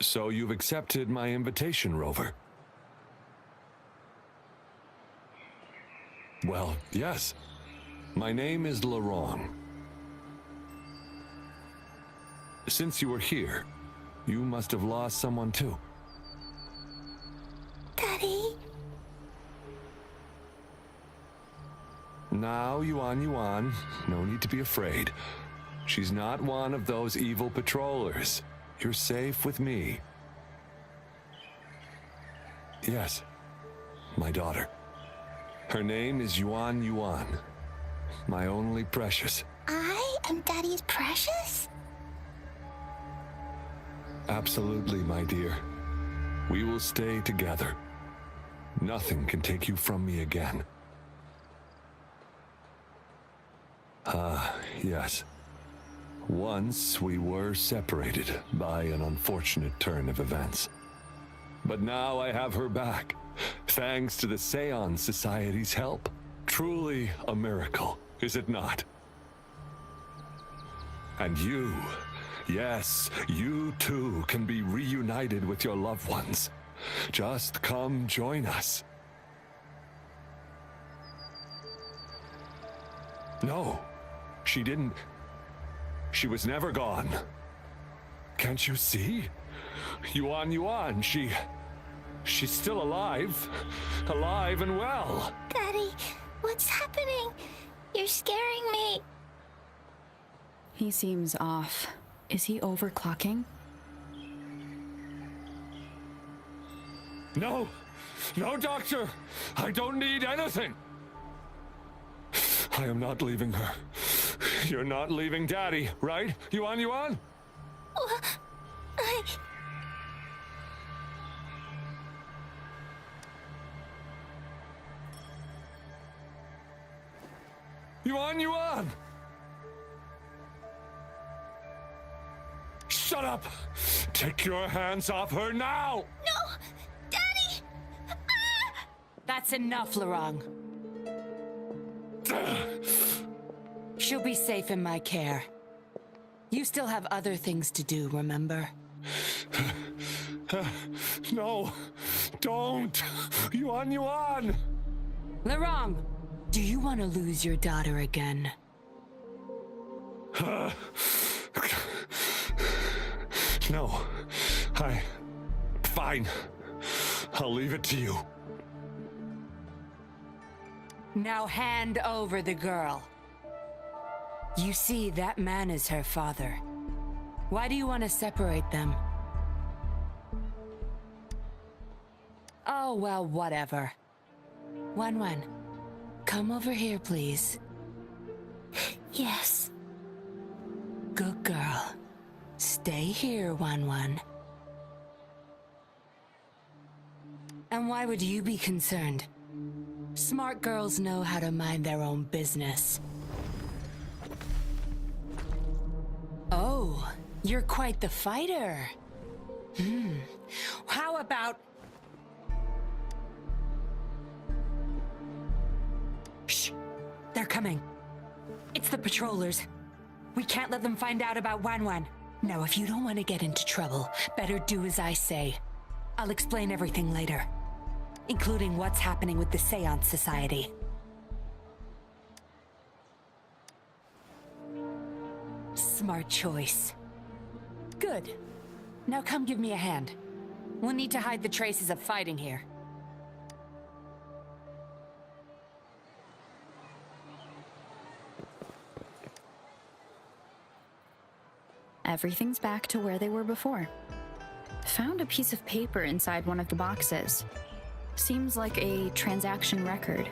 So you've accepted my invitation, Rover? Well, yes. My name is Laurent. Since you were here, you must have lost someone too. Daddy? Now, Yuan, no need to be afraid. She's not one of those evil patrollers. You're safe with me. Yes, my daughter. Her name is Yuan, my only precious. I am Daddy's precious? Absolutely, my dear. We will stay together. Nothing can take you from me again. Yes. Once we were separated by an unfortunate turn of events. But now I have her back, thanks to the Seance Society's help. Truly a miracle, is it not? And you, yes, you too can be reunited with your loved ones. Just come join us. No, she didn't. She was never gone. Can't you see? Yuan, she's still alive. Alive and well. Daddy, what's happening? You're scaring me. He seems off. Is he overclocking? No, doctor. I don't need anything. I am not leaving her. You're not leaving Daddy, right? Yuan? Yuan, Shut up! Take your hands off her now! No! Daddy! Ah! That's enough, Laurent. She'll be safe in my care. You still have other things to do, remember? No, don't! Yuan! Laurent, do you want to lose your daughter again? No, fine. I'll leave it to you. Now hand over the girl. You see, that man is her father. Why do you want to separate them? Oh, well, whatever. Wan, come over here, please. Yes. Good girl. Stay here, Wan. And why would you be concerned? Smart girls know how to mind their own business. Oh, you're quite the fighter. How about... Shh! They're coming. It's the patrollers. We can't let them find out about Wan. Now, if you don't want to get into trouble, better do as I say. I'll explain everything later, including what's happening with the Seance Society. Smart choice. Good. Now come give me a hand. We'll need to hide the traces of fighting here. Everything's back to where they were before. Found a piece of paper inside one of the boxes. Seems like a transaction record.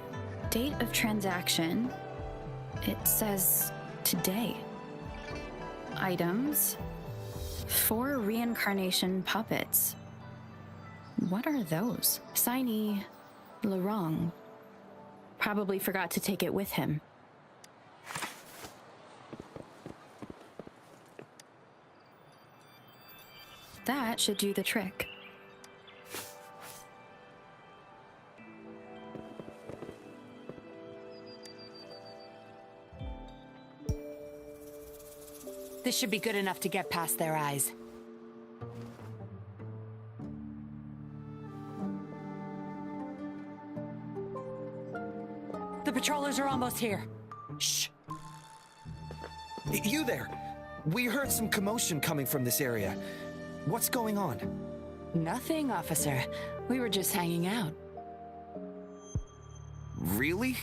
Date of transaction. It says today. Items. 4 reincarnation puppets. What are those? Signee, Laurent. Probably forgot to take it with him. That should do the trick. This should be good enough to get past their eyes. The patrollers are almost here. Shh. You there! We heard some commotion coming from this area. What's going on? Nothing, officer. We were just hanging out. Really?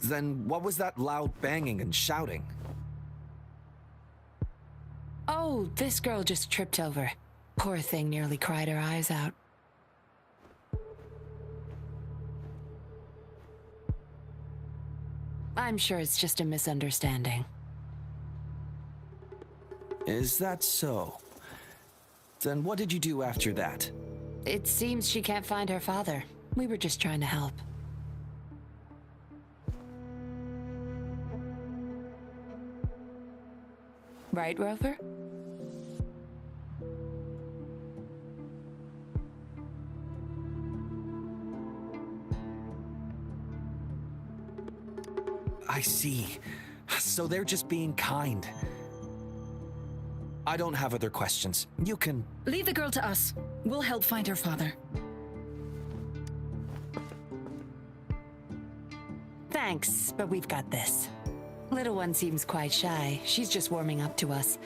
Then what was that loud banging and shouting? Oh, this girl just tripped over. Poor thing nearly cried her eyes out. I'm sure it's just a misunderstanding. Is that so? Then what did you do after that? It seems she can't find her father. We were just trying to help. Right, Rover? I see. So they're just being kind. I don't have other questions. You can... Leave the girl to us. We'll help find her father. Thanks, but we've got this. Little one seems quite shy. She's just warming up to us.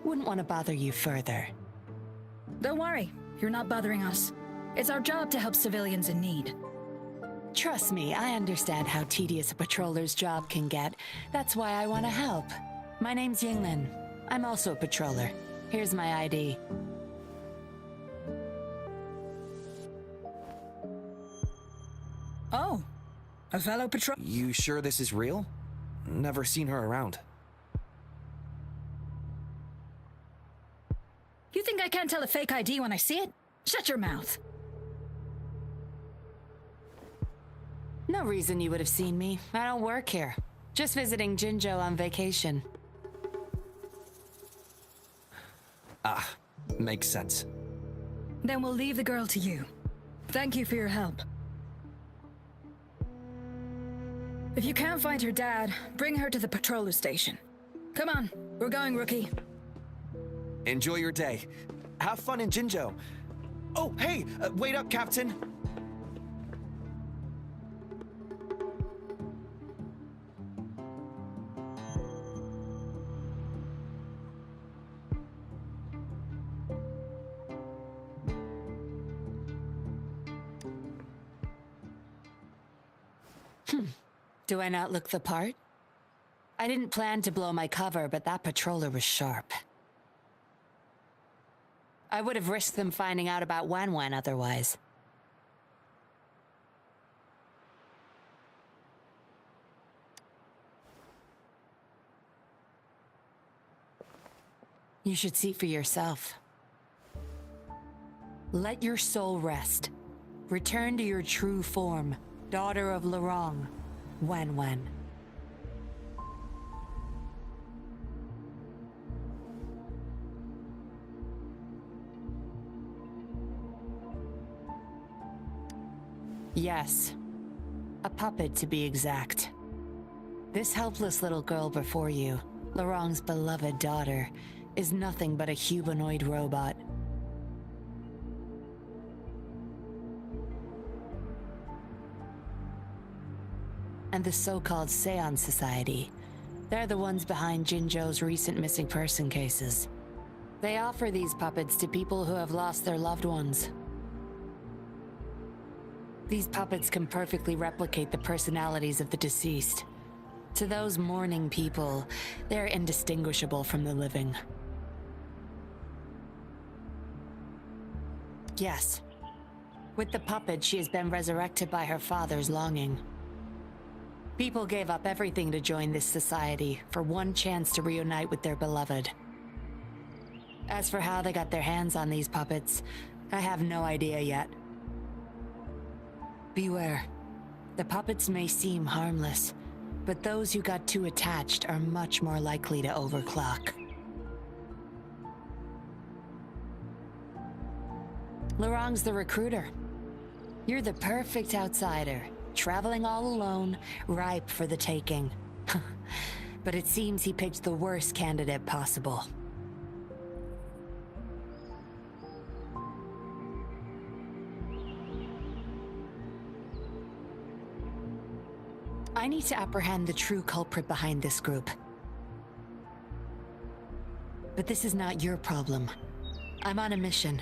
Wouldn't want to bother you further. Don't worry. You're not bothering us. It's our job to help civilians in need. Trust me, I understand how tedious a patroller's job can get. That's why I want to help. My name's YINLIN. I'm also a patroller. Here's my ID. Oh, a fellow patrol. You sure this is real? Never seen her around. You think I can't tell a fake ID when I see it? Shut your mouth. No reason you would have seen me. I don't work here. Just visiting Jinjo on vacation. Ah, makes sense. Then we'll leave the girl to you. Thank you for your help. If you can't find her dad, bring her to the patroller station. Come on, we're going, rookie. Enjoy your day. Have fun in Jinjo. Oh, hey! Wait up, Captain! Do I not look the part? I didn't plan to blow my cover, but that patroller was sharp. I would have risked them finding out about Wan otherwise. You should see for yourself. Let your soul rest. Return to your true form, daughter of Lorong, Wan. Yes, a puppet to be exact. This helpless little girl before you, Lorong's beloved daughter, is nothing but a humanoid robot. And the so-called Seance Society, they're the ones behind Jinjo's recent missing person cases. They offer these puppets to people who have lost their loved ones. These puppets can perfectly replicate the personalities of the deceased. To those mourning people, they're indistinguishable from the living. Yes, with the puppet, she has been resurrected by her father's longing. People gave up everything to join this society for one chance to reunite with their beloved. As for how they got their hands on these puppets, I have no idea yet. Beware. The puppets may seem harmless, but those who got too attached are much more likely to overclock. Lorong's the recruiter. You're the perfect outsider, traveling all alone, ripe for the taking. But it seems he picked the worst candidate possible. I need to apprehend the true culprit behind this group. But this is not your problem. I'm on a mission.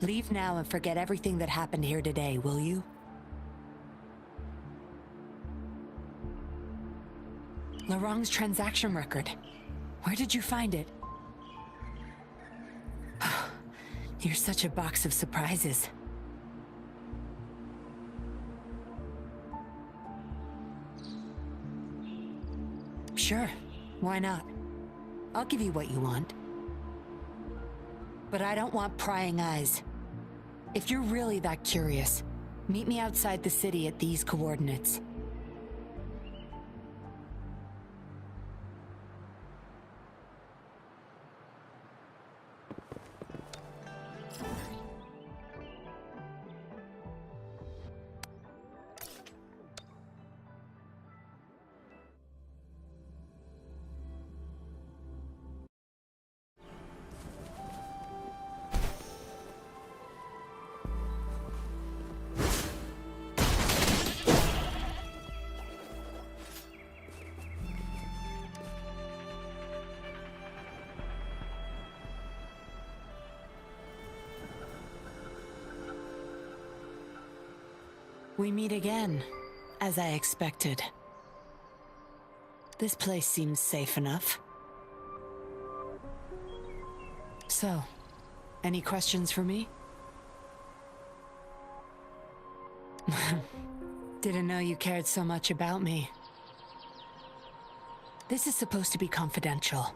Leave now and forget everything that happened here today, will you? Laurent's transaction record. Where did you find it? You're such a box of surprises. Sure, why not? I'll give you what you want. But I don't want prying eyes. If you're really that curious, meet me outside the city at these coordinates. We meet again, as I expected. This place seems safe enough. So, any questions for me? Didn't know you cared so much about me. This is supposed to be confidential,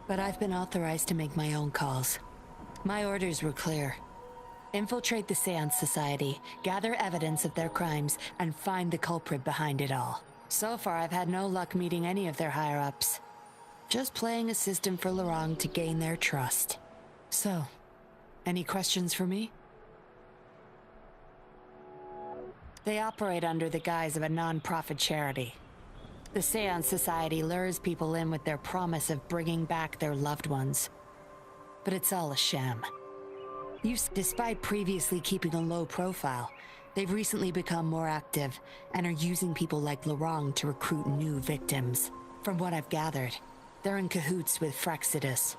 but I've been authorized to make my own calls. My orders were clear. Infiltrate the Seance Society, gather evidence of their crimes, and find the culprit behind it all. So far, I've had no luck meeting any of their higher-ups. Just playing a system for Laurent to gain their trust. So, any questions for me? They operate under the guise of a non-profit charity. The Seance Society lures people in with their promise of bringing back their loved ones. But it's all a sham. Despite previously keeping a low profile, they've recently become more active and are using people like Laurent to recruit new victims. From what I've gathered, they're in cahoots with Fraxidus,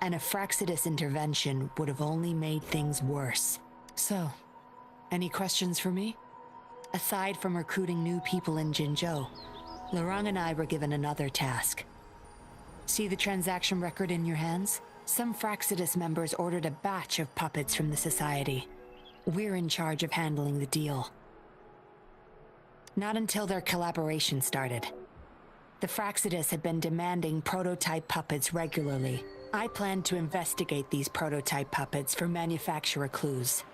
and a Fraxidus intervention would have only made things worse. So, any questions for me? Aside from recruiting new people in Jinzhou, Laurent and I were given another task. See the transaction record in your hands? Some Fraxidus members ordered a batch of puppets from the Society. We're in charge of handling the deal. Not until their collaboration started. The Fraxidus had been demanding prototype puppets regularly. I planned to investigate these prototype puppets for manufacturer clues.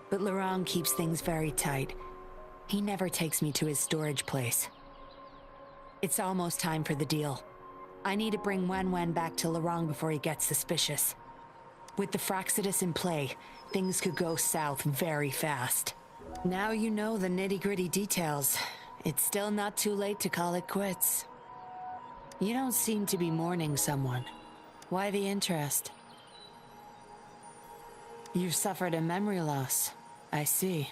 But Laurent keeps things very tight. He never takes me to his storage place. It's almost time for the deal. I need to bring Wen back to Laurent before he gets suspicious. With the Fraxidus in play, things could go south very fast. Now you know the nitty-gritty details. It's still not too late to call it quits. You don't seem to be mourning someone. Why the interest? You've suffered a memory loss. I see.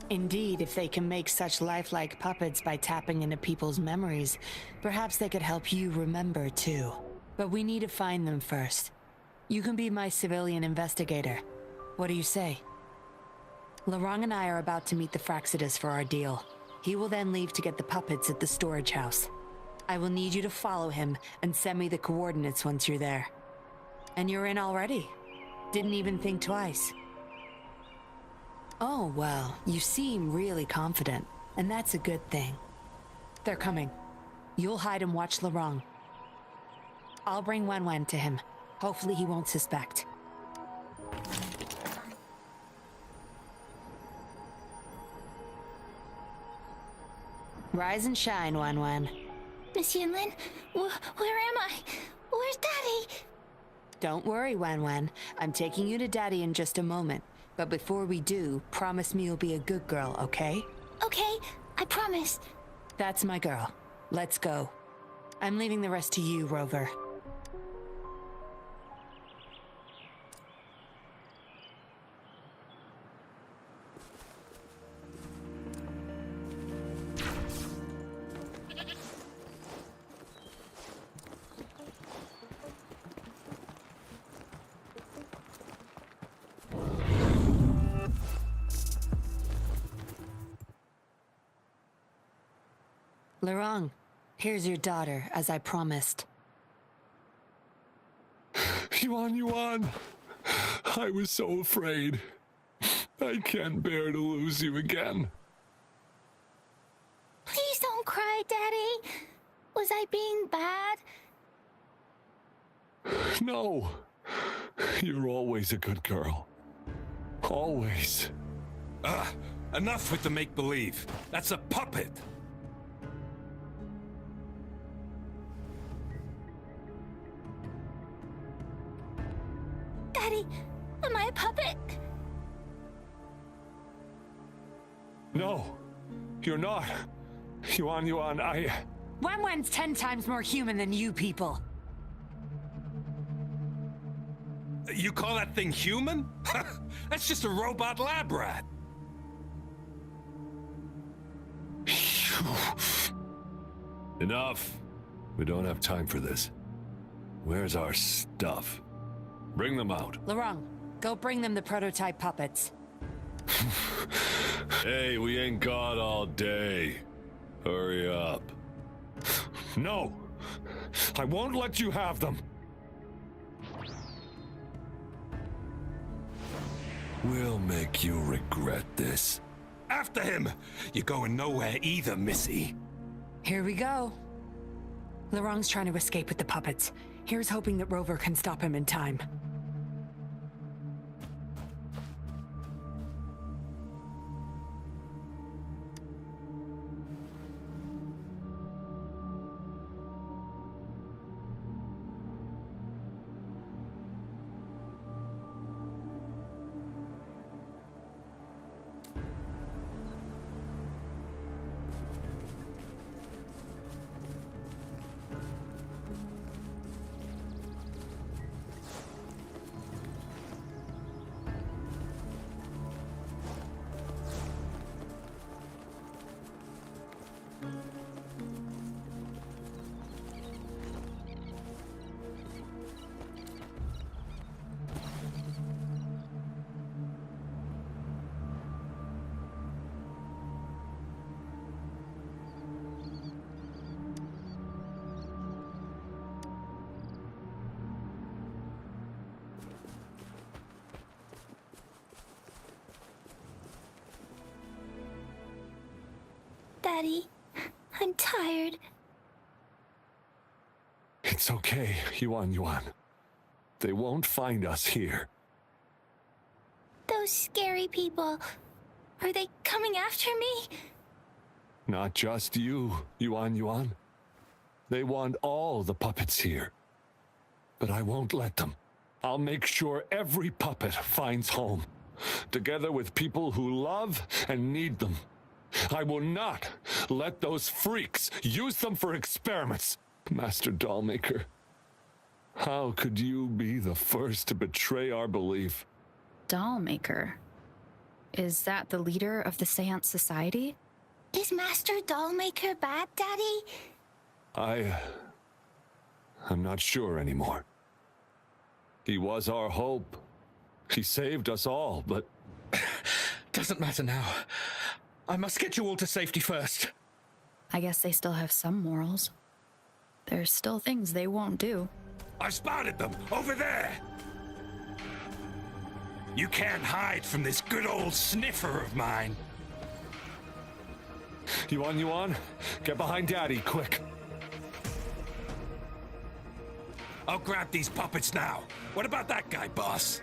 Indeed, if they can make such lifelike puppets by tapping into people's memories, perhaps they could help you remember too. But we need to find them first. You can be my civilian investigator. What do you say? Laurent and I are about to meet the Fraxidus for our deal. He will then leave to get the puppets at the storage house. I will need you to follow him and send me the coordinates once you're there. And you're in already. Didn't even think twice. Oh, well, you seem really confident, and that's a good thing. They're coming. You'll hide and watch Laurent. I'll bring Wen to him. Hopefully he won't suspect. Rise and shine, Wen. Miss Yinlin, where am I? Where's Daddy? Don't worry, Wen. I'm taking you to Daddy in just a moment. But before we do, promise me you'll be a good girl, okay? Okay, I promise. That's my girl. Let's go. I'm leaving the rest to you, Rover. Lorong, here's your daughter, as I promised. Yuan, I was so afraid. I can't bear to lose you again. Please don't cry, Daddy. Was I being bad? No. You're always a good girl. Always. Enough with the make-believe. That's a puppet. Daddy, am I a puppet? No, you're not. Yuan, Wanwan's 10 times more human than you people. You call that thing human? That's just a robot lab rat. Enough. We don't have time for this. Where's our stuff? Bring them out. Lorong, go bring them the prototype puppets. Hey, we ain't got all day. Hurry up. No! I won't let you have them! We'll make you regret this. After him! You're going nowhere either, Missy. Here we go. Lorong's trying to escape with the puppets. Here's hoping that Rover can stop him in time. Daddy, I'm tired. It's okay, Yuan. They won't find us here. Those scary people, are they coming after me? Not just you, Yuan. They want all the puppets here. But I won't let them. I'll make sure every puppet finds home, together with people who love and need them. I will not let those freaks use them for experiments. Master Dollmaker, how could you be the first to betray our belief? Dollmaker? Is that the leader of the Seance Society? Is Master Dollmaker bad, Daddy? I'm not sure anymore. He was our hope. He saved us all, but... Doesn't matter now. I must get you all to safety first. I guess they still have some morals. There's still things they won't do. I've spotted them, over there! You can't hide from this good old sniffer of mine. Yuan, get behind Daddy, quick. I'll grab these puppets now. What about that guy, boss?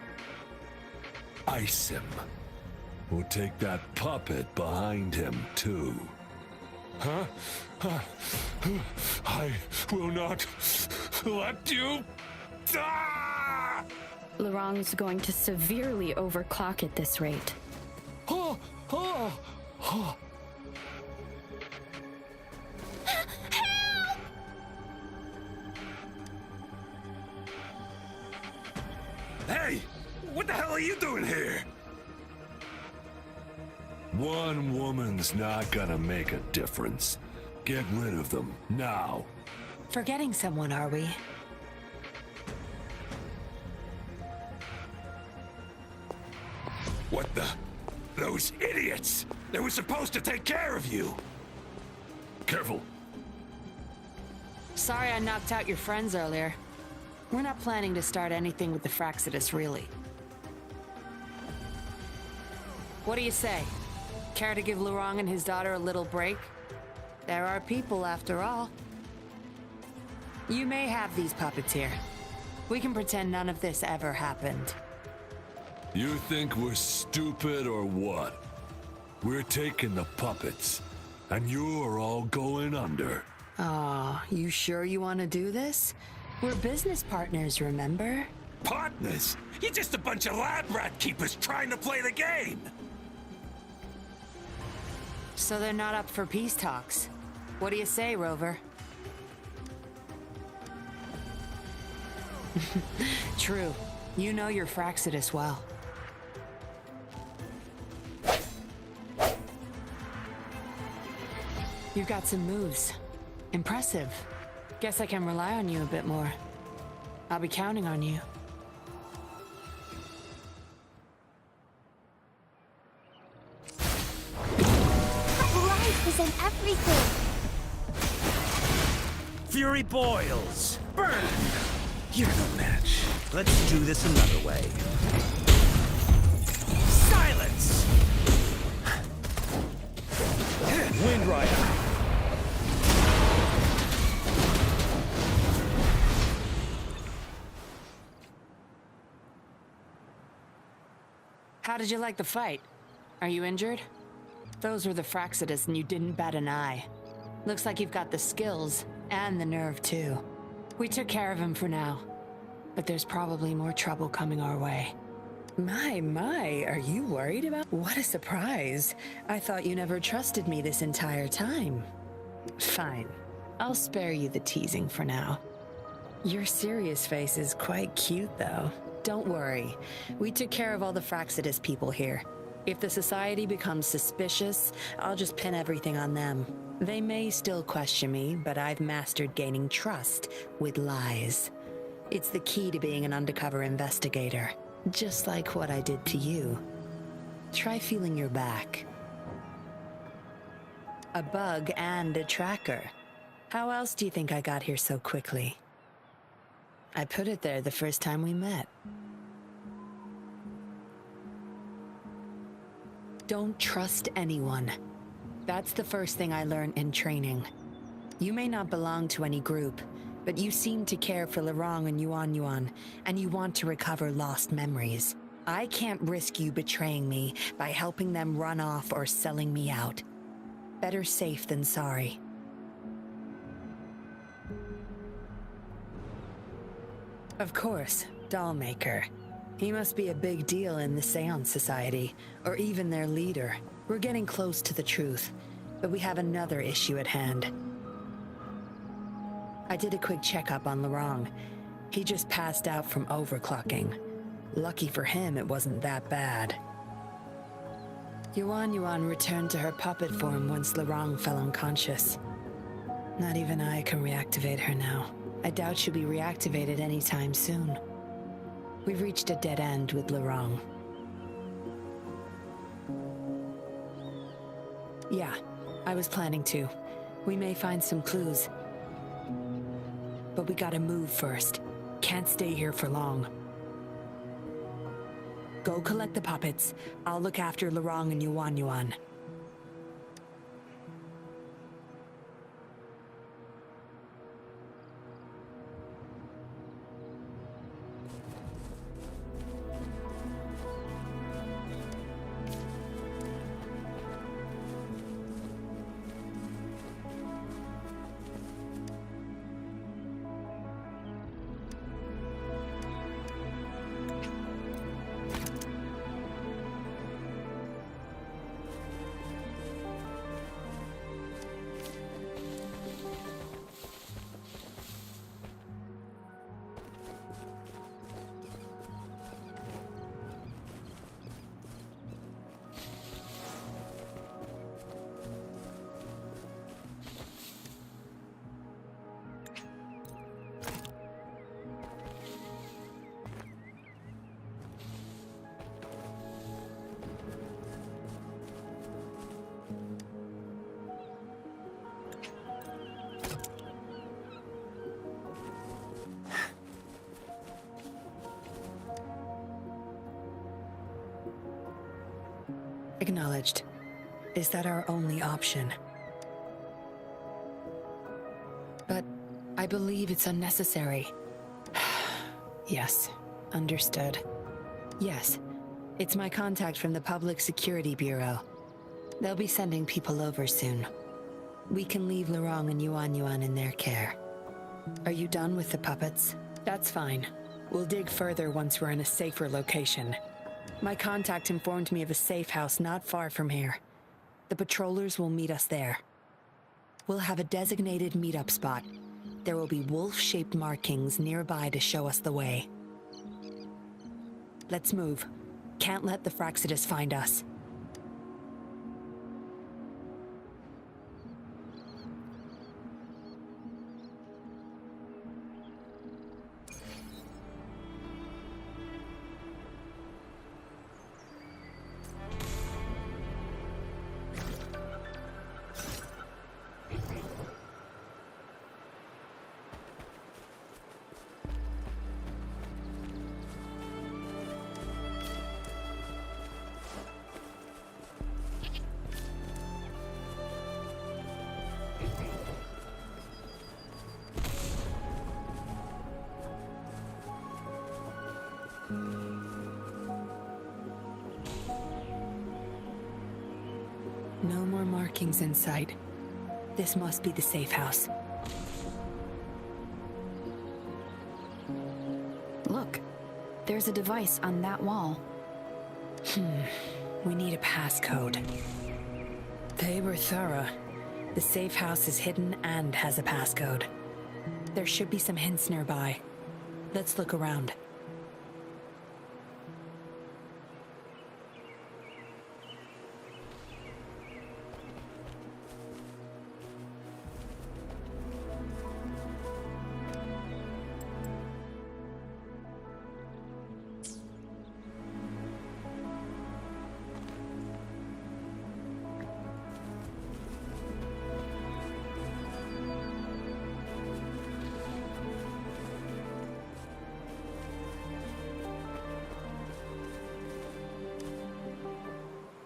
Ice him. We'll take that puppet behind him, too. Huh? I will not let you... Ah! Lorong's going to severely overclock at this rate. Hey! What the hell are you doing here? One woman's not gonna make a difference. Get rid of them, now. Forgetting someone, are we? What the? Those idiots! They were supposed to take care of you! Careful. Sorry I knocked out your friends earlier. We're not planning to start anything with the Fraxidus, really. What do you say? Care to give Lurong and his daughter a little break? There are people, after all. You may have these puppets here. We can pretend none of this ever happened. You think we're stupid or what? We're taking the puppets, and you're all going under. Aw, you sure you want to do this? We're business partners, remember? Partners? You're just a bunch of lab rat keepers trying to play the game! So they're not up for peace talks. What do you say, Rover? True. You know your Fraxidus well. You've got some moves. Impressive. Guess I can rely on you a bit more. I'll be counting on you. Life is in everything. Fury boils! Burn! You're no match. Let's do this another way. Silence! Wind Rider! How did you like the fight? Are you injured? Those were the Fraxidus and you didn't bat an eye. Looks like you've got the skills and the nerve too. We took care of him for now, but there's probably more trouble coming our way. My, are you worried about? What a surprise. I thought you never trusted me this entire time. Fine, I'll spare you the teasing for now. Your serious face is quite cute though. Don't worry, we took care of all the Fraxidus people here. If the society becomes suspicious, I'll just pin everything on them. They may still question me, but I've mastered gaining trust with lies. It's the key to being an undercover investigator, just like what I did to you. Try feeling your back. A bug and a tracker. How else do you think I got here so quickly? I put it there the first time we met. Don't trust anyone. That's the first thing I learned in training. You may not belong to any group, but you seem to care for Lurong and Yuan, and you want to recover lost memories. I can't risk you betraying me by helping them run off or selling me out. Better safe than sorry. Of course, Dollmaker. He must be a big deal in the Seance Society, or even their leader. We're getting close to the truth, but we have another issue at hand. I did a quick checkup on Lurong. He just passed out from overclocking. Lucky for him, it wasn't that bad. Yuan returned to her puppet form once Lurong fell unconscious. Not even I can reactivate her now. I doubt she'll be reactivated anytime soon. We've reached a dead end with Lurong. Yeah, I was planning to. We may find some clues. But we gotta move first. Can't stay here for long. Go collect the puppets. I'll look after Lurong and Yuan. Acknowledged. Is that our only option? But I believe it's unnecessary. Yes, understood. Yes, it's my contact from the Public Security Bureau. They'll be sending people over soon. We can leave Lorong and Yuan Yuan in their care. Are you done with the puppets? That's fine. We'll dig further once we're in a safer location. My contact informed me of a safe house not far from here. The patrollers will meet us there. We'll have a designated meetup spot. There will be wolf-shaped markings nearby to show us the way. Let's move. Can't let the Fraxidus find us. No more markings in sight. This must be the safe house. Look, there's a device on that wall. We need a passcode. They were thorough. The safe house is hidden and has a passcode. There should be some hints nearby. Let's look around.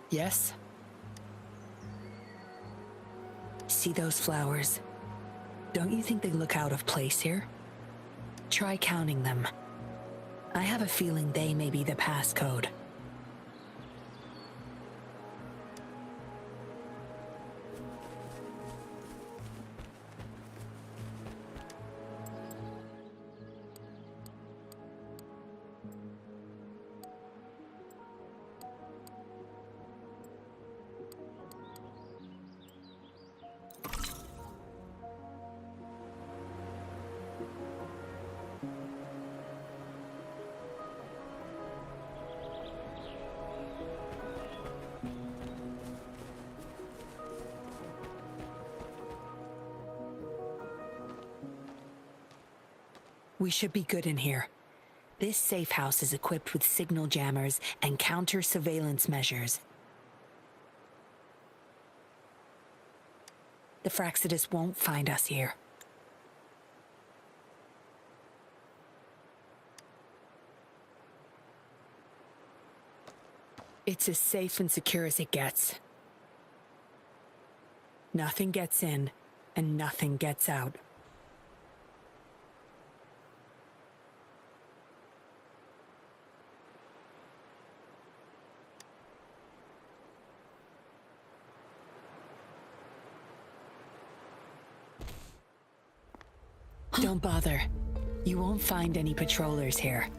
Yes? See those flowers? Don't you think they look out of place here? Try counting them. I have a feeling they may be the passcode. We should be good in here. This safe house is equipped with signal jammers and counter-surveillance measures. The Fraxidus won't find us here. It's as safe and secure as it gets. Nothing gets in, and nothing gets out. Don't bother. You won't find any patrollers here.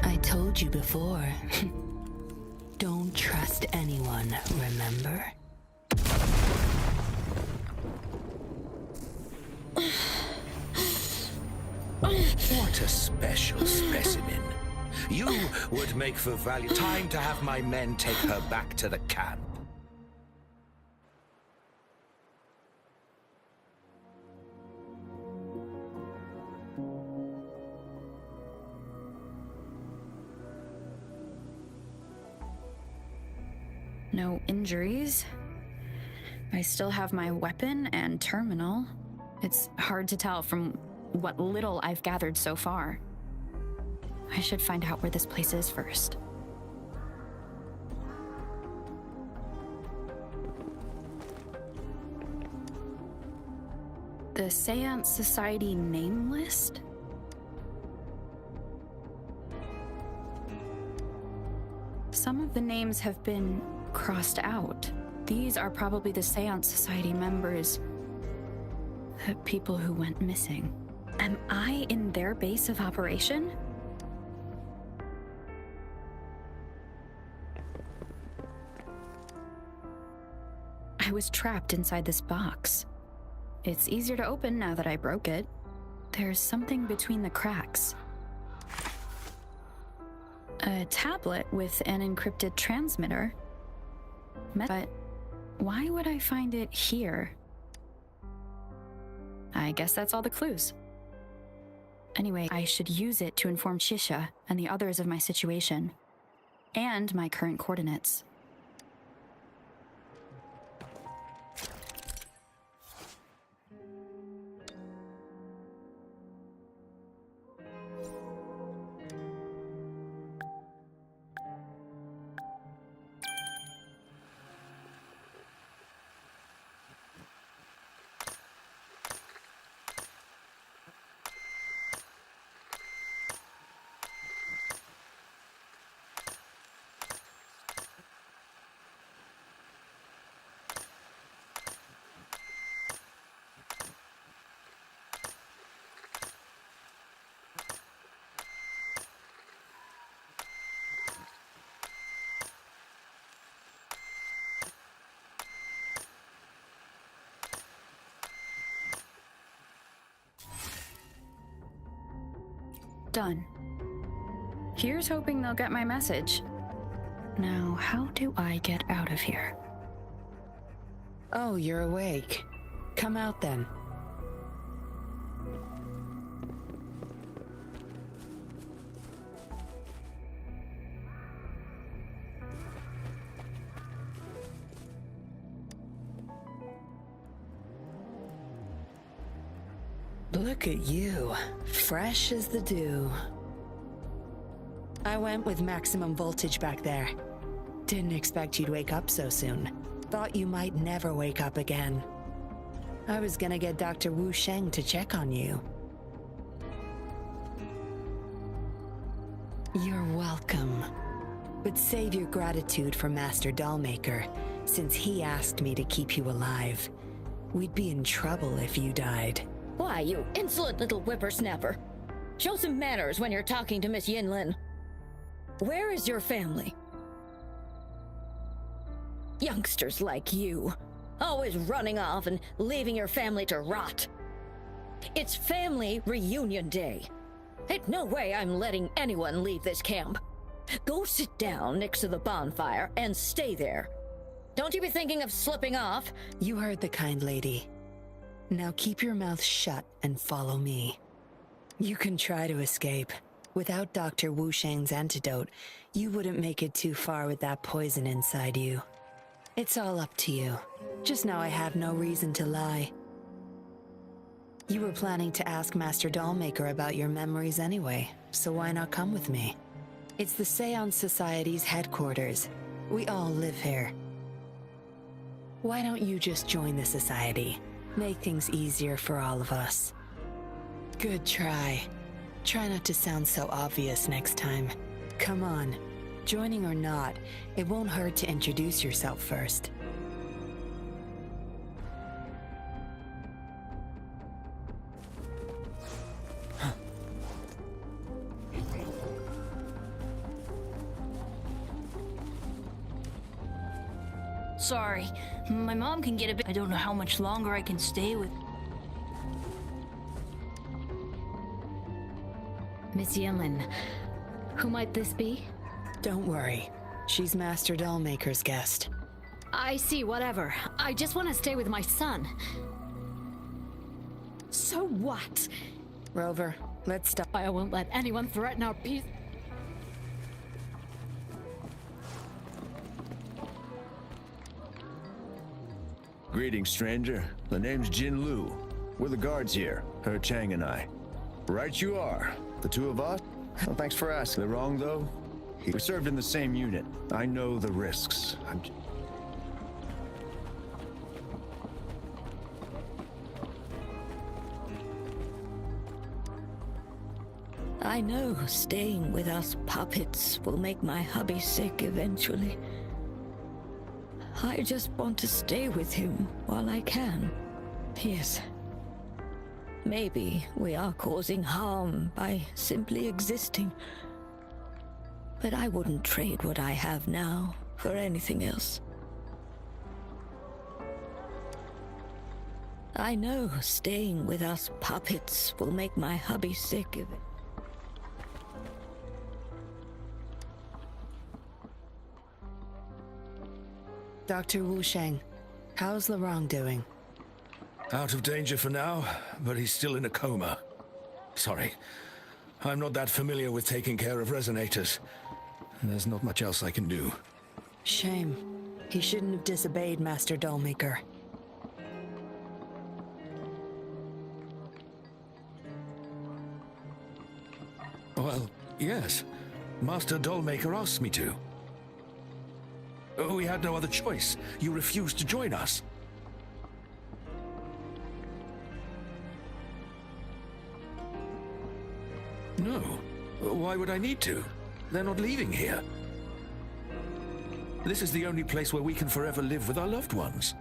I told you before. Don't trust anyone, remember? What a special specimen. You would make for value. Time to have my men take her back to the camp. No injuries. I still have my weapon and terminal. It's hard to tell from what little I've gathered so far. I should find out where this place is first. The Seance Society name list? Some of the names have been crossed out. These are probably the Seance Society members. The people who went missing. Am I in their base of operation? I was trapped inside this box. It's easier to open now that I broke it. There's something between the cracks. A tablet with an encrypted transmitter. But why would I find it here? I guess that's all the clues. Anyway, I should use it to inform Shisha and the others of my situation, and my current coordinates. Done. Here's hoping they'll get my message. Now, how do I get out of here? Oh, you're awake. Come out then. Look at you, fresh as the dew. I went with maximum voltage back there. Didn't expect you'd wake up so soon. Thought you might never wake up again. I was gonna get Dr. Wu Sheng to check on you. You're welcome. But save your gratitude for Master Dollmaker, since he asked me to keep you alive. We'd be in trouble if you died. Why, you insolent little whippersnapper. Show some manners when you're talking to Miss YINLIN. Where is your family? Youngsters like you, always running off and leaving your family to rot. It's family reunion day. Ain't no way I'm letting anyone leave this camp. Go sit down next to the bonfire and stay there. Don't you be thinking of slipping off. You heard the kind lady. Now keep your mouth shut and follow me. You can try to escape. Without Dr. Wu Sheng's antidote, you wouldn't make it too far with that poison inside you. It's all up to you. Just know I have no reason to lie. You were planning to ask Master Dollmaker about your memories anyway, so why not come with me? It's the Seance Society's headquarters. We all live here. Why don't you just join the society? Make things easier for all of us. Good try. Try not to sound so obvious next time. Come on. Joining or not, it won't hurt to introduce yourself first. Sorry, my mom can get a bit. I don't know how much longer I can stay with. Miss YINLIN, who might this be? Don't worry. She's Master Dollmaker's guest. I see, whatever. I just want to stay with my son. So what? Rover, let's stop. I won't let anyone threaten our peace. Greetings, stranger. The name's Jin Lu. We're the guards here, Her Chang and I. Right you are. The two of us? Well, thanks for asking. They're wrong, though. We served in the same unit. I know the risks. I know staying with us puppets will make my hubby sick eventually. I just want to stay with him while I can. Yes. Maybe we are causing harm by simply existing. But I wouldn't trade what I have now for anything else. I know staying with us puppets will make my hubby sick eventually. Dr. Wu Sheng, how's Larong doing? Out of danger for now, but he's still in a coma. Sorry, I'm not that familiar with taking care of resonators. There's not much else I can do. Shame. He shouldn't have disobeyed Master Dollmaker. Well, yes. Master Dollmaker asked me to. We had no other choice. You refused to join us. No. Why would I need to? They're not leaving here. This is the only place where we can forever live with our loved ones.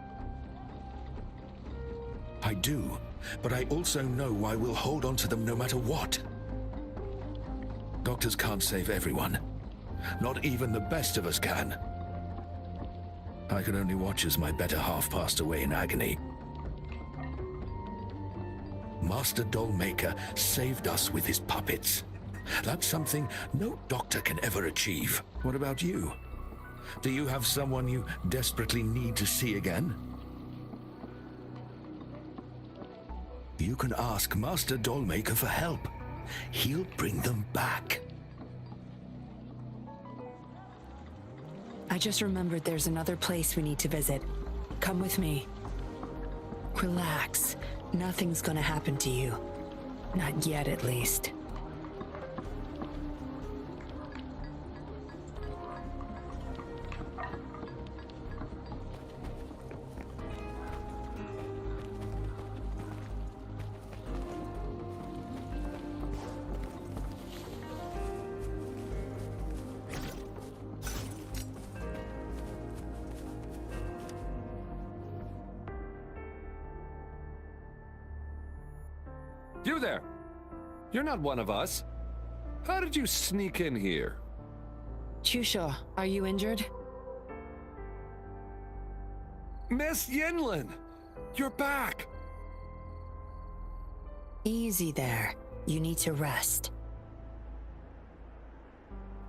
I do, but I also know I will hold on to them no matter what. Doctors can't save everyone. Not even the best of us can. I could only watch as my better half passed away in agony. Master Dollmaker saved us with his puppets. That's something no doctor can ever achieve. What about you? Do you have someone you desperately need to see again? You can ask Master Dollmaker for help. He'll bring them back. I just remembered there's another place we need to visit. Come with me. Relax. Nothing's gonna happen to you. Not yet, at least. You there! You're not one of us. How did you sneak in here? Chusha, are you injured? Miss YINLIN! You're back! Easy there. You need to rest.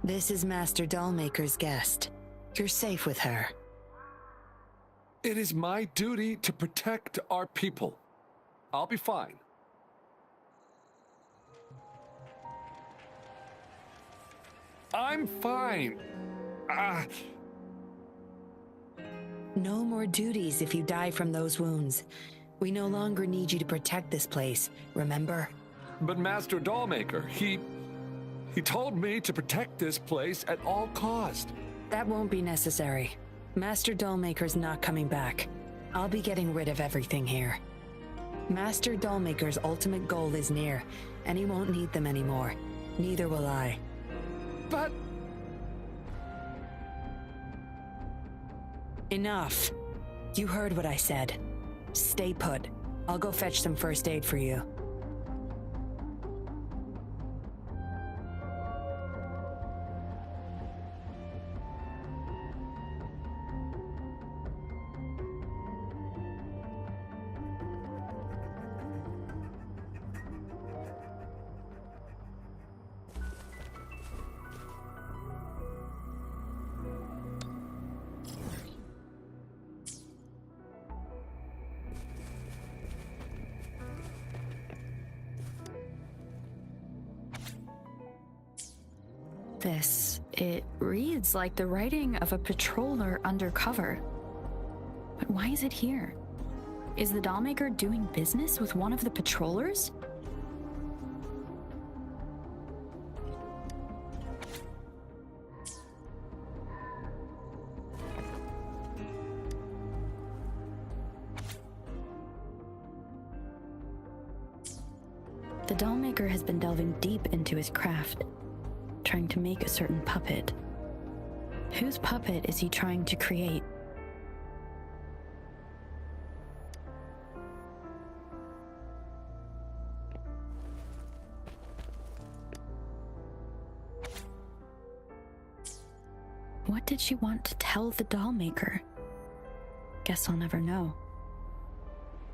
This is Master Dollmaker's guest. You're safe with her. It is my duty to protect our people. I'll be fine. I'm fine. No more duties if you die from those wounds. We no longer need you to protect this place, remember? But Master Dollmaker, he told me to protect this place at all cost. That won't be necessary. Master Dollmaker's not coming back. I'll be getting rid of everything here. Master Dollmaker's ultimate goal is near, and he won't need them anymore. Neither will I. But... Enough. You heard what I said. Stay put. I'll go fetch some first aid for you. It reads like the writing of a patroller undercover. But why is it here? Is the dollmaker doing business with one of the patrollers? The dollmaker has been delving deep into his craft, trying to make a certain puppet. Whose puppet is he trying to create? What did she want to tell the dollmaker? Guess I'll never know.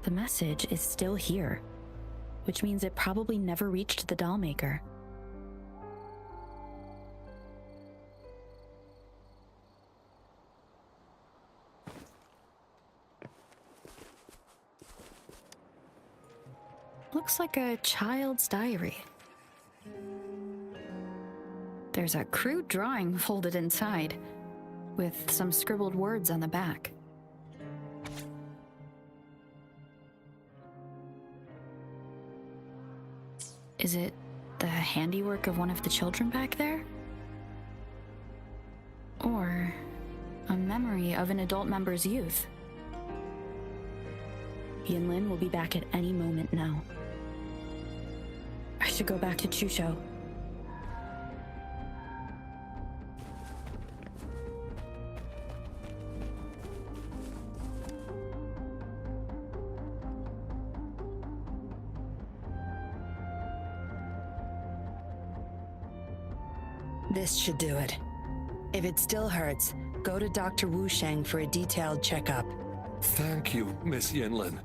The message is still here, which means it probably never reached the dollmaker. Looks like a child's diary. There's a crude drawing folded inside, with some scribbled words on the back. Is it the handiwork of one of the children back there? Or a memory of an adult member's youth? Yinlin will be back at any moment now. I should go back to Chusho. This should do it. If it still hurts, go to Dr. Wu Sheng for a detailed checkup. Thank you, Miss Yinlin.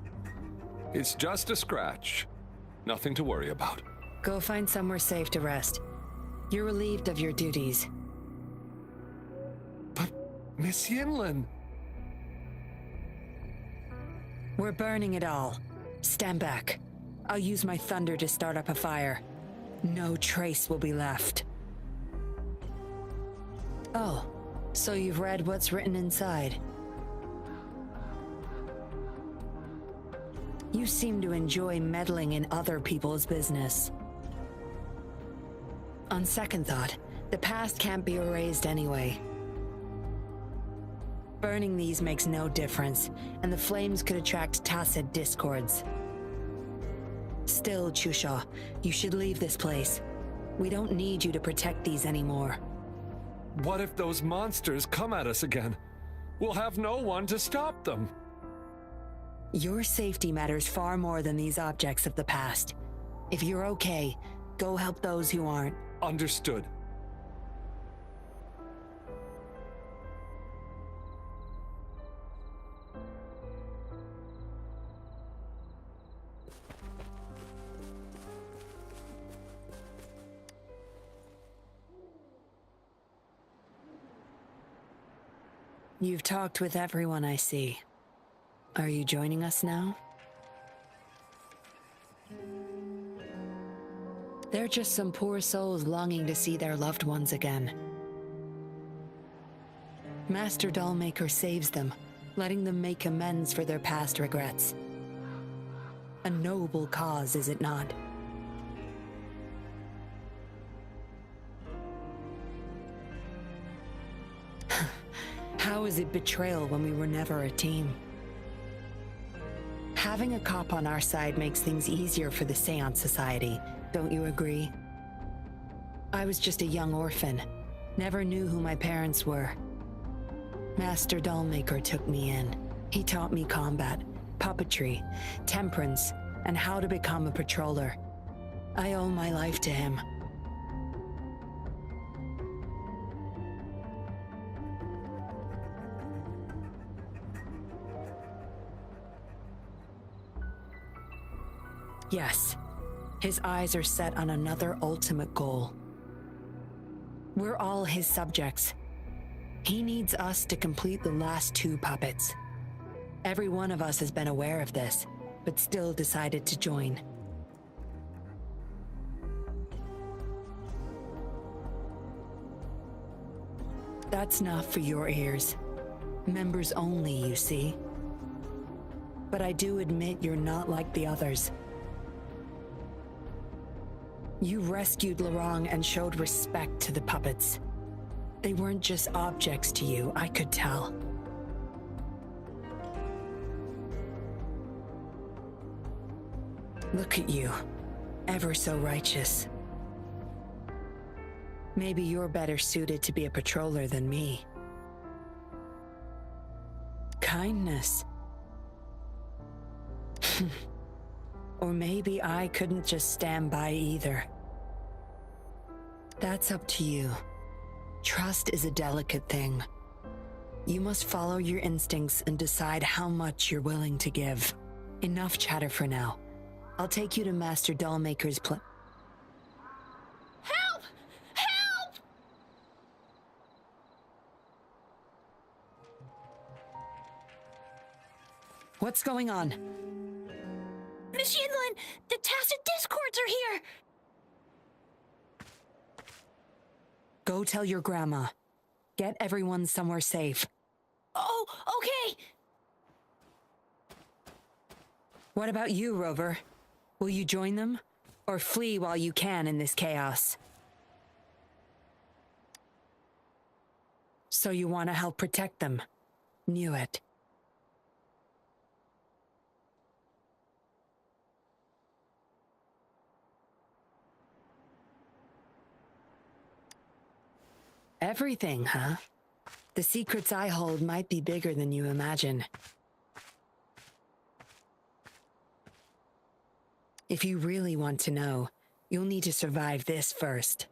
It's just a scratch. Nothing to worry about. Go find somewhere safe to rest. You're relieved of your duties. But, Miss Yinlin... We're burning it all. Stand back. I'll use my thunder to start up a fire. No trace will be left. Oh, so you've read what's written inside. You seem to enjoy meddling in other people's business. On second thought, the past can't be erased anyway. Burning these makes no difference, and the flames could attract tacit discords. Still, Chusha, you should leave this place. We don't need you to protect these anymore. What if those monsters come at us again? We'll have no one to stop them. Your safety matters far more than these objects of the past. If you're okay, go help those who aren't. Understood. You've talked with everyone I see. Are you joining us now? They're just some poor souls longing to see their loved ones again. Master Dollmaker saves them, letting them make amends for their past regrets. A noble cause, is it not? How is it betrayal when we were never a team? Having a cop on our side makes things easier for the Seance Society, don't you agree? I was just a young orphan, never knew who my parents were. Master Dollmaker took me in. He taught me combat, puppetry, temperance, and how to become a patroller. I owe my life to him. Yes, his eyes are set on another ultimate goal. We're all his subjects. He needs us to complete the last 2 puppets. Every one of us has been aware of this, but still decided to join. That's not for your ears. Members only, you see. But I do admit you're not like the others. You rescued Lorong and showed respect to the puppets. They weren't just objects to you, I could tell. Look at you, ever so righteous. Maybe you're better suited to be a patroller than me. Kindness. Or maybe I couldn't just stand by either. That's up to you. Trust is a delicate thing. You must follow your instincts and decide how much you're willing to give. Enough chatter for now. I'll take you to Master Dollmaker's Help! Help! What's going on? Miss Yinlin, the Tacit Discords are here! Go tell your grandma. Get everyone somewhere safe. Oh, okay! What about you, Rover? Will you join them? Or flee while you can in this chaos? So you want to help protect them? Knew it. Everything, huh? The secrets I hold might be bigger than you imagine. If you really want to know, you'll need to survive this first.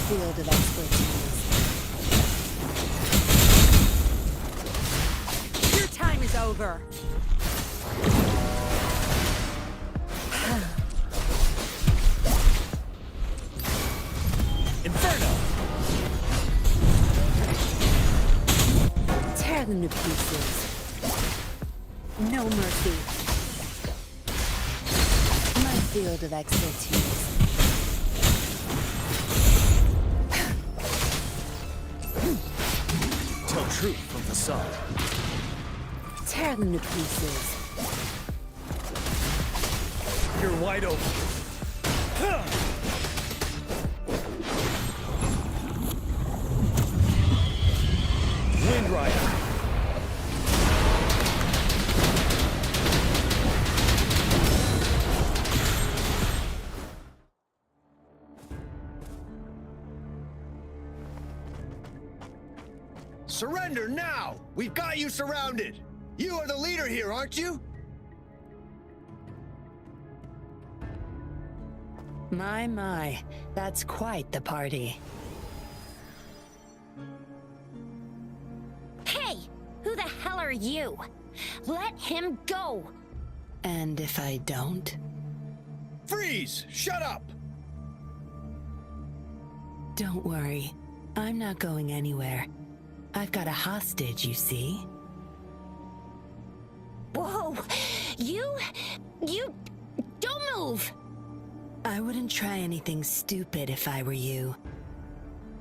Field of expertise. Your time is over. Inferno! Tear them to pieces. No mercy. My field of expertise. Tell truth from facade. Tear them to pieces. You're wide open. Wind Rider. Surrender now! We've got you surrounded! You are the leader here, aren't you? My, that's quite the party. Hey! Who the hell are you? Let him go! And if I don't? Freeze! Shut up! Don't worry. I'm not going anywhere. I've got a hostage, you see? Whoa! You... Don't move! I wouldn't try anything stupid if I were you.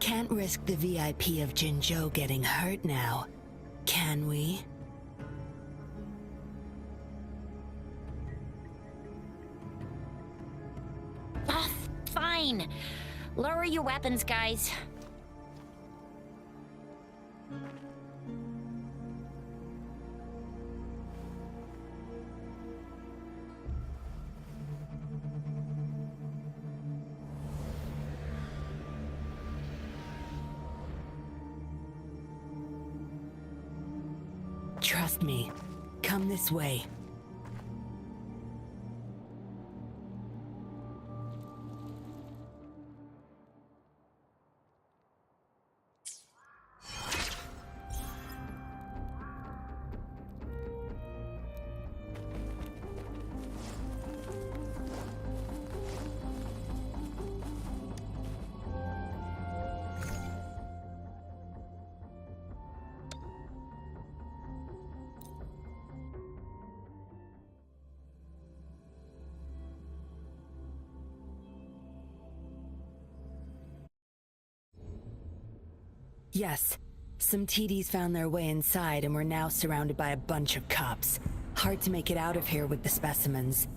Can't risk the VIP of Jinzhou getting hurt now, can we? Ah, fine. Lower your weapons, guys. Trust me. Come this way. Yes. Some TDs found their way inside and we're now surrounded by a bunch of cops. Hard to make it out of here with the specimens.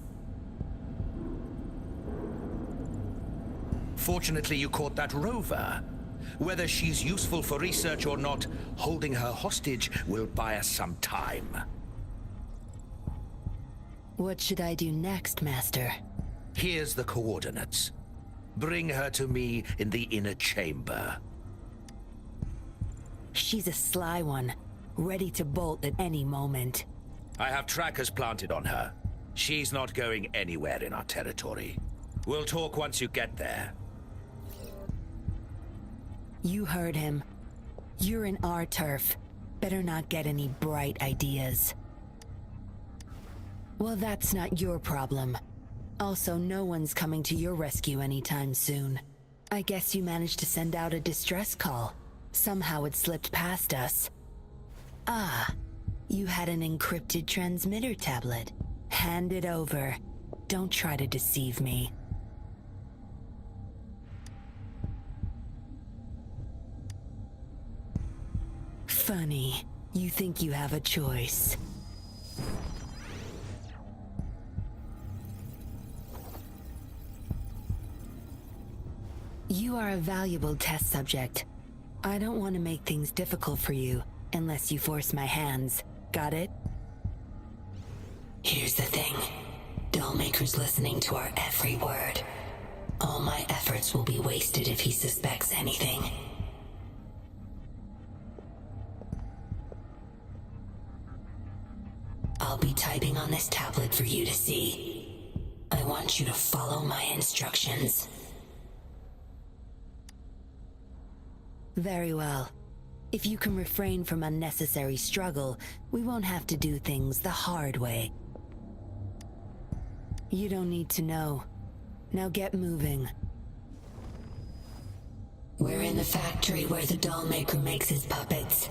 Fortunately, you caught that rover. Whether she's useful for research or not, holding her hostage will buy us some time. What should I do next, Master? Here's the coordinates. Bring her to me in the inner chamber. She's a sly one, ready to bolt at any moment. I have trackers planted on her. She's not going anywhere in our territory. We'll talk once you get there. You heard him. You're in our turf. Better not get any bright ideas. Well, that's not your problem. Also, no one's coming to your rescue anytime soon. I guess you managed to send out a distress call. Somehow it slipped past us. Ah, you had an encrypted transmitter tablet. Hand it over. Don't try to deceive me. Funny. You think you have a choice. You are a valuable test subject. I don't want to make things difficult for you, unless you force my hands. Got it? Here's the thing. Dollmaker's listening to our every word. All my efforts will be wasted if he suspects anything. I'll be typing on this tablet for you to see. I want you to follow my instructions. Very well. If you can refrain from unnecessary struggle, we won't have to do things the hard way. You don't need to know. Now get moving. We're in the factory where the Dollmaker makes his puppets.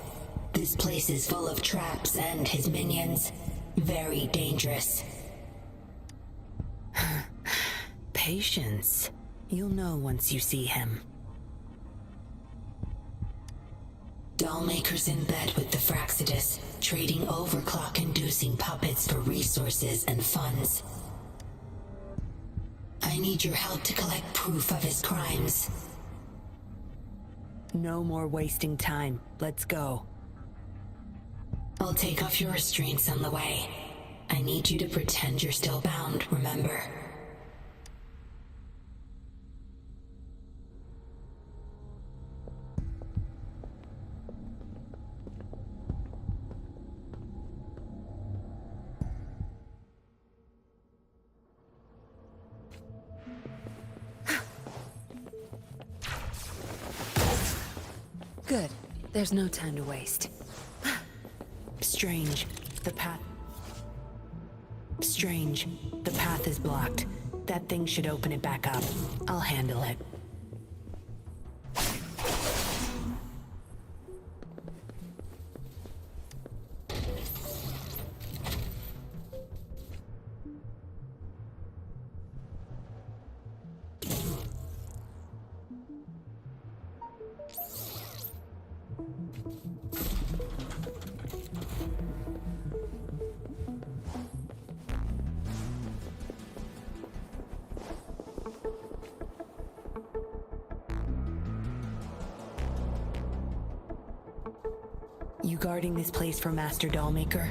This place is full of traps and his minions. Very dangerous. Patience. You'll know once you see him. Dollmaker's in bed with the Fraxidus, trading overclock-inducing puppets for resources and funds. I need your help to collect proof of his crimes. No more wasting time. Let's go. I'll take off your restraints on the way. I need you to pretend you're still bound, remember? Good. There's no time to waste. Strange. The path is blocked. That thing should open it back up. I'll handle it. You guarding this place for Master Dollmaker?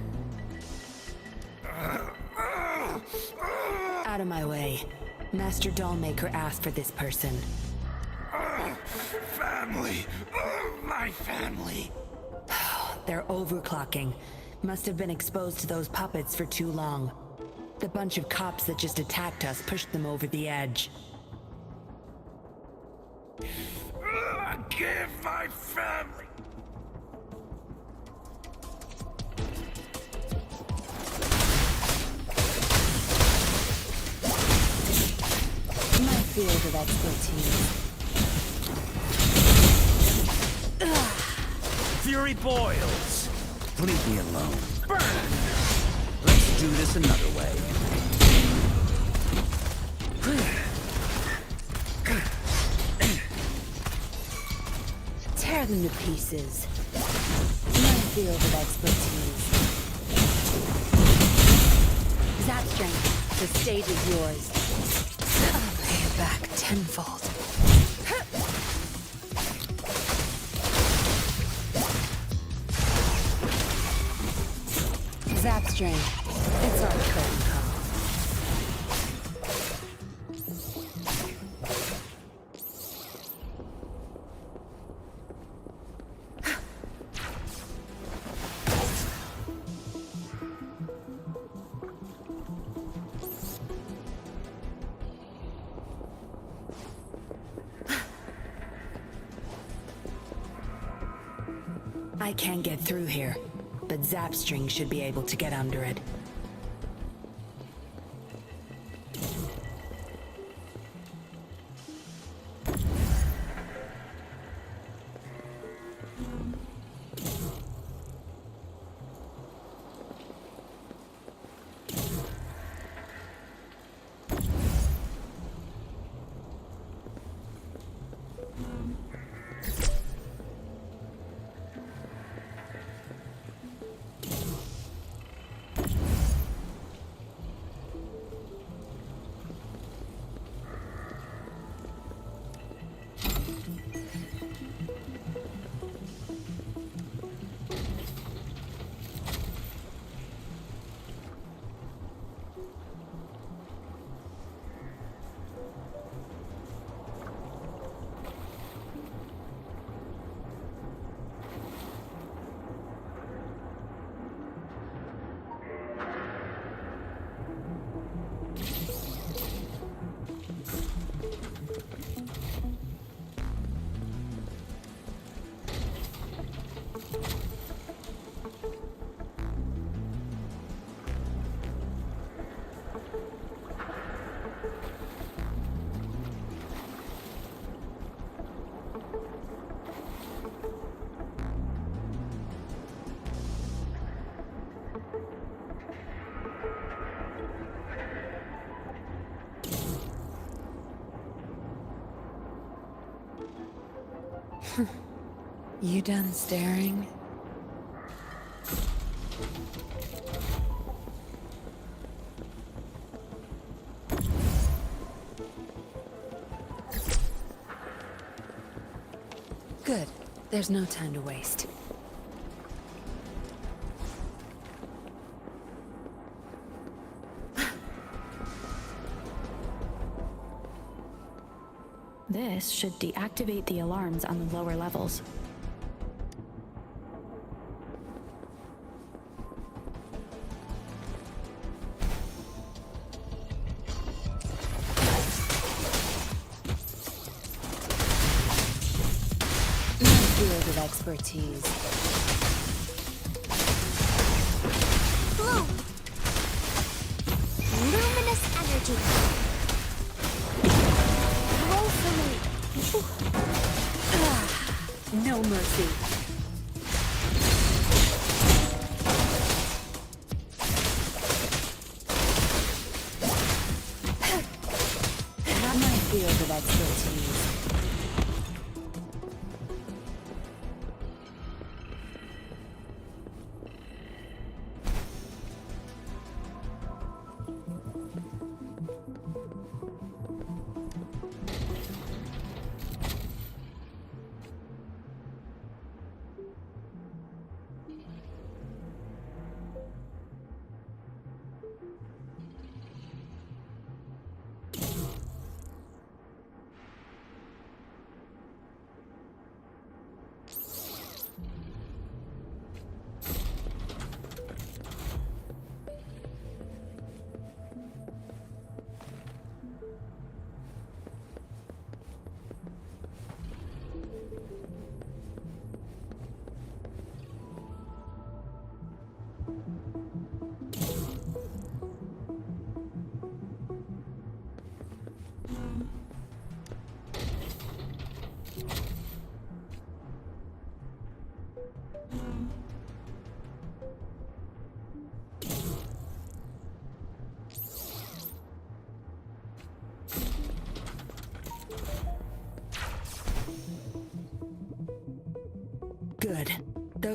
Out of my way. Master Dollmaker asked for this person. Family! My family! They're overclocking. Must have been exposed to those puppets for too long. The bunch of cops that just attacked us pushed them over the edge. Give my family! My field of expertise. Fury boils. Leave me alone. Burn! Let's do this another way. Tear Cut into pieces. My field of expertise. Zap strength. The stage is yours. I'll pay it back tenfold. Zap strength. It's our curtain call. I can't get through here, but Zapstring should be able to get under it. You done staring? Good. There's no time to waste. This should deactivate the alarms on the lower levels. Field of expertise. Bloom! Luminous energy. Roll for me. No mercy. Not my field of expertise.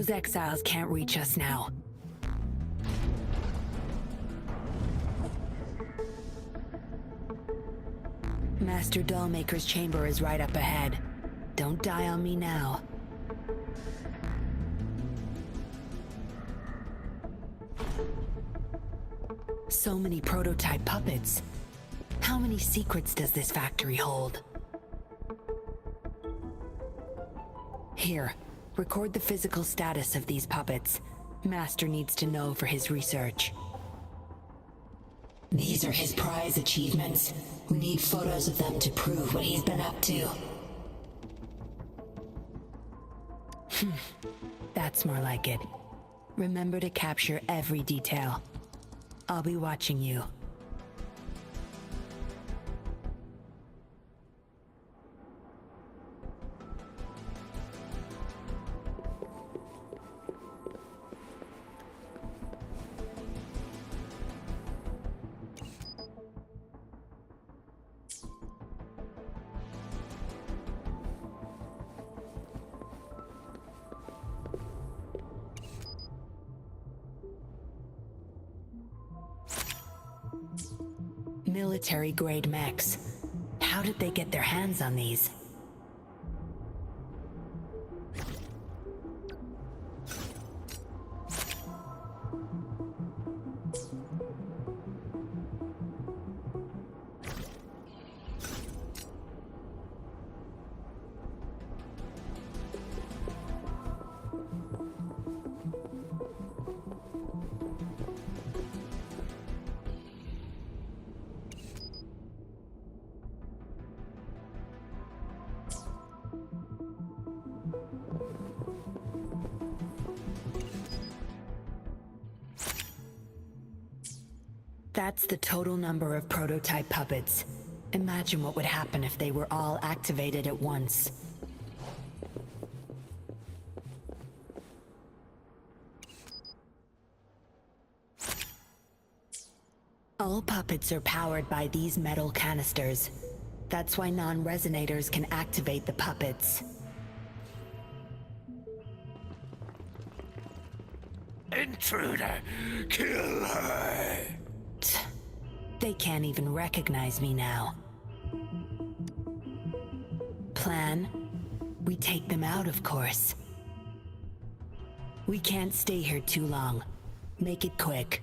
Those exiles can't reach us now. Master Dollmaker's chamber is right up ahead. Don't die on me now. So many prototype puppets. How many secrets does this factory hold? Here, record the physical status of these puppets. Master needs to know for his research. These are his prize achievements. We need photos of them to prove what he's been up to. That's more like it. Remember to capture every detail. I'll be watching you. Military-grade mechs. How did they get their hands on these? That's the total number of prototype puppets. Imagine what would happen if they were all activated at once. All puppets are powered by these metal canisters. That's why non-resonators can activate the puppets. Intruder! Kill her! They can't even recognize me now. Plan? We take them out, of course. We can't stay here too long. Make it quick.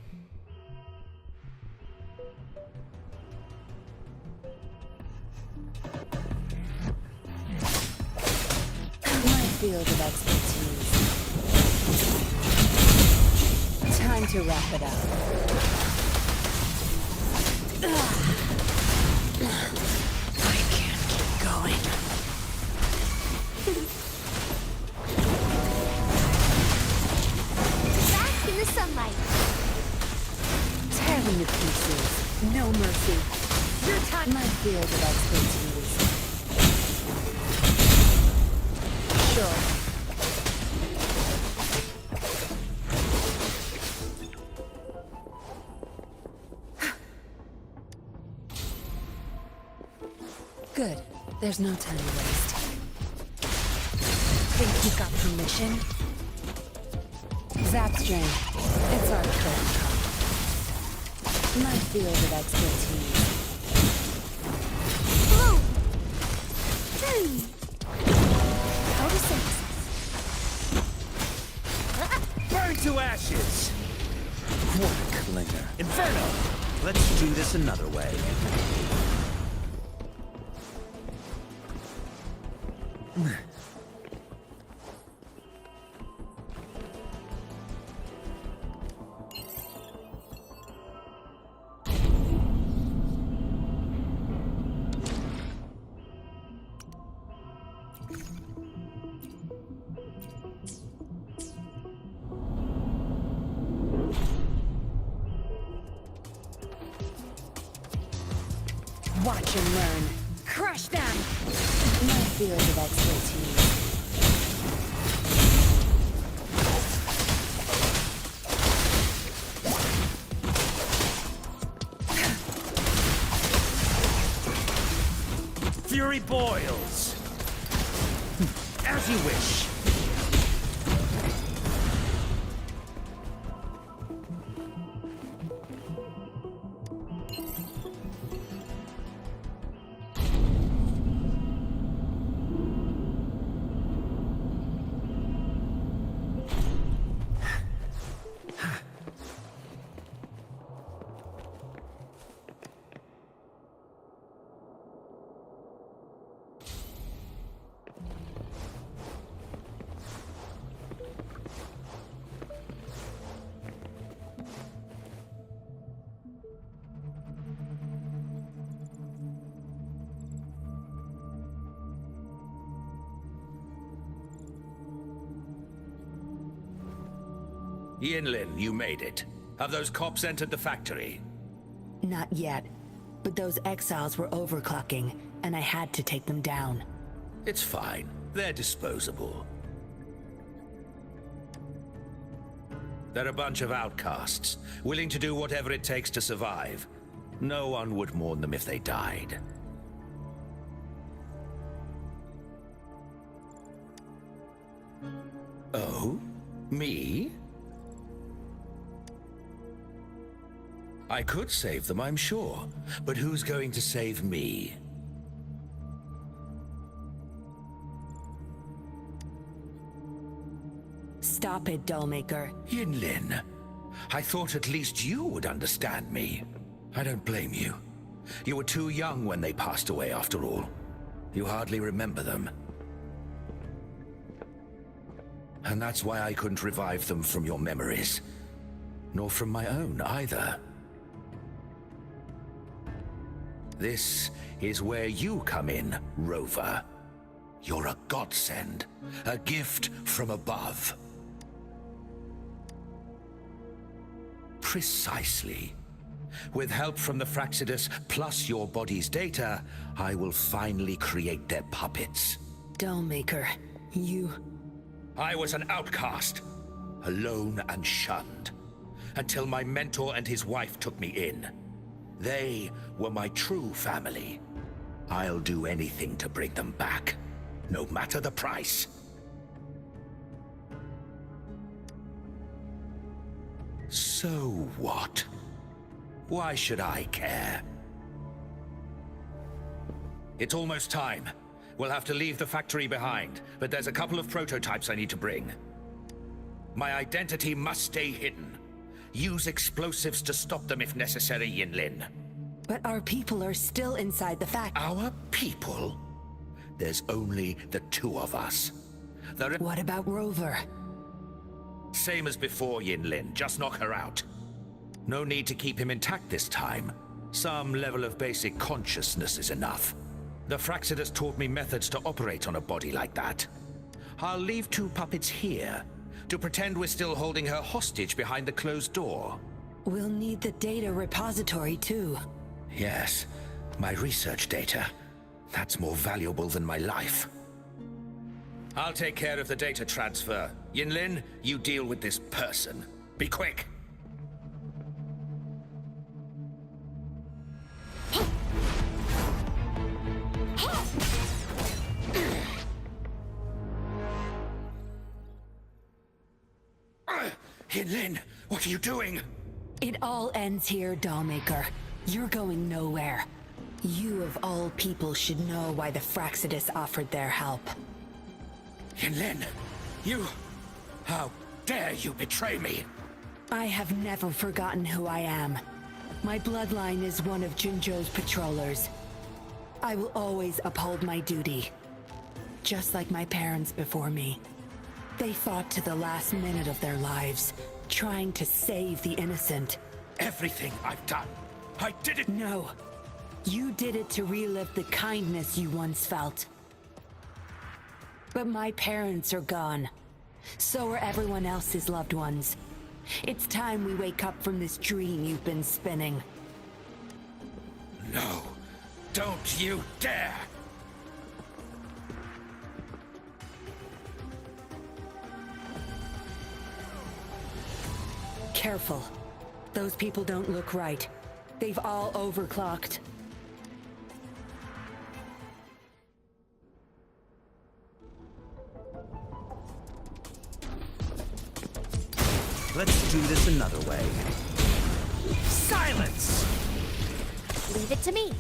My field of expertise. Time to wrap it up. I can't keep going. Back in the sunlight. Tear them to pieces. No mercy. Your time. My field of expertise. Sure. Good. There's no time to waste. Think you got permission? Zapstring. It's our current call. My field of expertise. Blue! Photosynthesis. Burn to ashes! What a clinger. Inferno! Let's do this another way. Watch and learn. Crush them! My field of expertise. Fury boils. As you wish. Yinlin, you made it. Have those cops entered the factory? Not yet, but those exiles were overclocking, and I had to take them down. It's fine. They're disposable. They're a bunch of outcasts, willing to do whatever it takes to survive. No one would mourn them if they died. Oh? Me? I could save them, I'm sure. But who's going to save me? Stop it, Dollmaker. Yinlin, I thought at least you would understand me. I don't blame you. You were too young when they passed away, after all. You hardly remember them. And that's why I couldn't revive them from your memories. Nor from my own, either. This is where you come in, Rover. You're a godsend, a gift from above. Precisely. With help from the Fraxidus plus your body's data, I will finally create their puppets. Dollmaker, you... I was an outcast, alone and shunned, until my mentor and his wife took me in. They were my true family. I'll do anything to bring them back, no matter the price. So what? Why should I care? It's almost time. We'll have to leave the factory behind, but there's a couple of prototypes I need to bring. My identity must stay hidden. Use explosives to stop them if necessary, Yinlin. But our people are still inside the factory. Our people? There's only the two of us. What about Rover? Same as before, Yinlin. Just knock her out. No need to keep him intact this time. Some level of basic consciousness is enough. The Fraxidus taught me methods to operate on a body like that. I'll leave two puppets here to pretend we're still holding her hostage behind the closed door. We'll need the data repository too. Yes, my research data. That's more valuable than my life. I'll take care of the data transfer. Yinlin, you deal with this person. Be quick. Yinlin, what are you doing? It all ends here, Dollmaker. You're going nowhere. You of all people should know why the Fraxidus offered their help. Yinlin, you... How dare you betray me? I have never forgotten who I am. My bloodline is one of Jinzhou's patrollers. I will always uphold my duty. Just like my parents before me. They fought to the last minute of their lives, trying to save the innocent. Everything I've done, I did it... No. You did it to relive the kindness you once felt. But my parents are gone. So are everyone else's loved ones. It's time we wake up from this dream you've been spinning. No. Don't you dare! Careful. Those people don't look right. They've all overclocked. Let's do this another way. Silence! Leave it to me.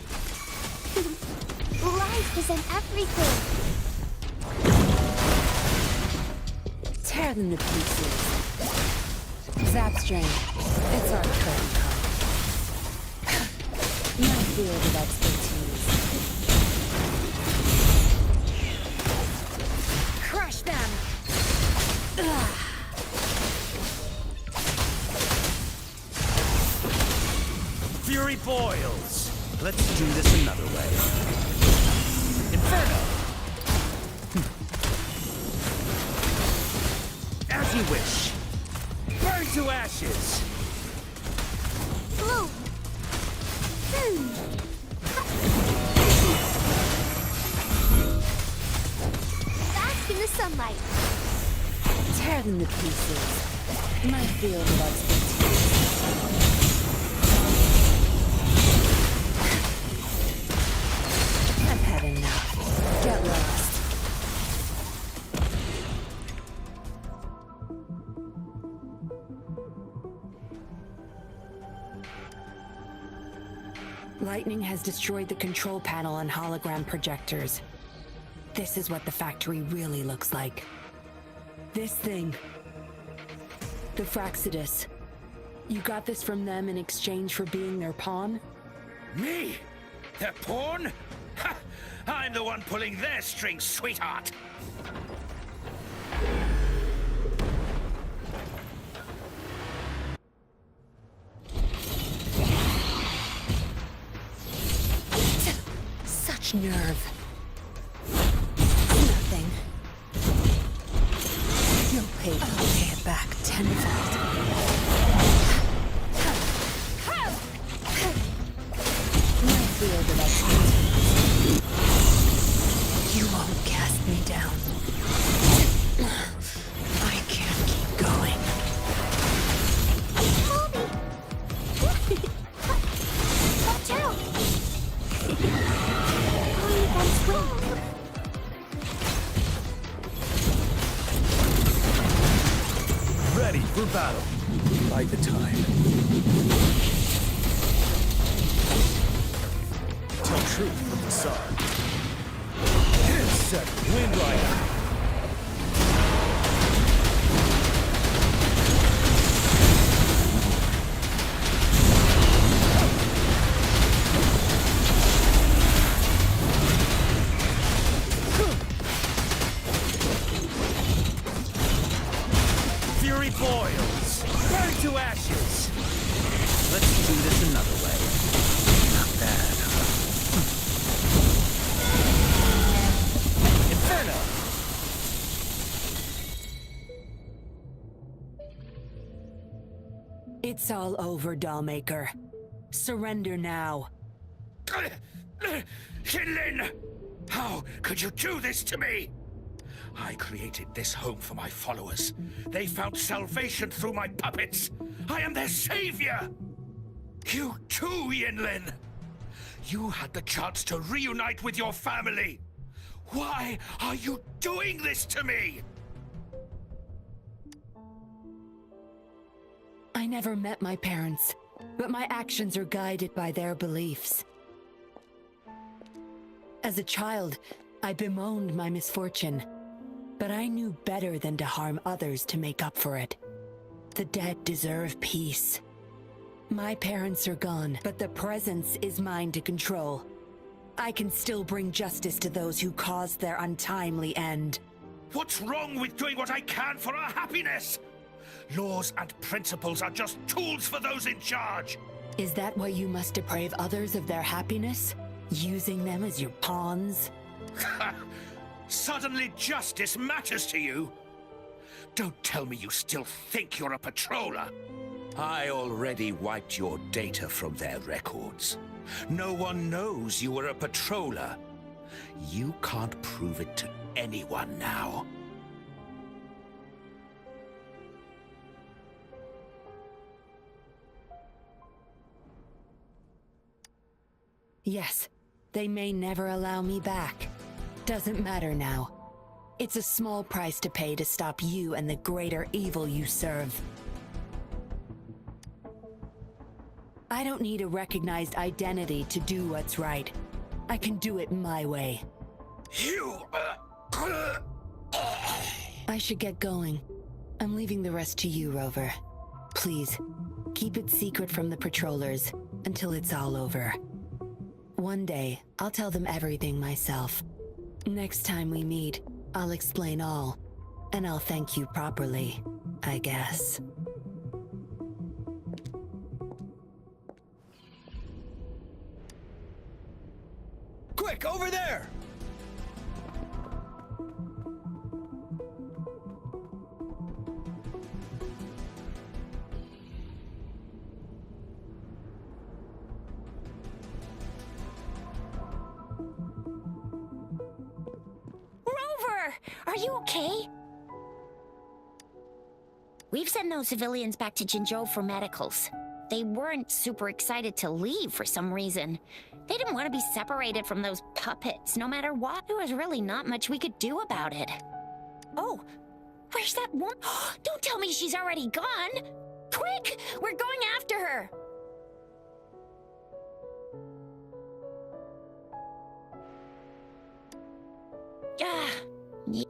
Life is in everything. Tear them to pieces. Zapstring. It's our current call. My field of expertise. Crush them! Ugh. Fury boils. Let's do this another way. Inferno! As you wish. Burn to ashes! Blue. Bask in the sunlight. Tear them to pieces. My field of expertise. I've had enough. Get lost. Lightning has destroyed the control panel and hologram projectors. This is what the factory really looks like. This thing. The Fraxidus. You got this from them in exchange for being their pawn? Me? Their pawn? Ha! I'm the one pulling their strings, sweetheart! Such nerve. Nothing. You'll pay it back tenfold. My field of expertise. You won't cast me down. I can't keep going. Watch out! Breathe and swim. Ready for battle. Bide the time. Tell truth from the sun. Set wind rider. Fury boils. Burn to ashes. Let's do this another way. Not bad, huh? Inferno! It's all over, Dollmaker. Surrender now. YINLIN! How could you do this to me? I created this home for my followers. They found salvation through my puppets. I am their savior! You too, YINLIN! You had the chance to reunite with your family. Why are you doing this to me? I never met my parents, but my actions are guided by their beliefs. As a child, I bemoaned my misfortune, but I knew better than to harm others to make up for it. The dead deserve peace. My parents are gone, but the presence is mine to control. I can still bring justice to those who caused their untimely end. What's wrong with doing what I can for our happiness? Laws and principles are just tools for those in charge. Is that why you must deprive others of their happiness? Using them as your pawns? Suddenly justice matters to you? Don't tell me you still think you're a patroller. I already wiped your data from their records. No one knows you were a patroller. You can't prove it to anyone now. Yes, they may never allow me back. Doesn't matter now. It's a small price to pay to stop you and the greater evil you serve. I don't need a recognized identity to do what's right. I can do it my way. I should get going. I'm leaving the rest to you, Rover. Please, keep it secret from the patrollers until it's all over. One day, I'll tell them everything myself. Next time we meet, I'll explain all, and I'll thank you properly, I guess. Quick, over there! Are you okay? We've sent those civilians back to Jinzhou for medicals. They weren't super excited to leave for some reason. They didn't want to be separated from those puppets, no matter what. There was really not much we could do about it. Oh, where's that woman? Don't tell me she's already gone! Quick! We're going after her!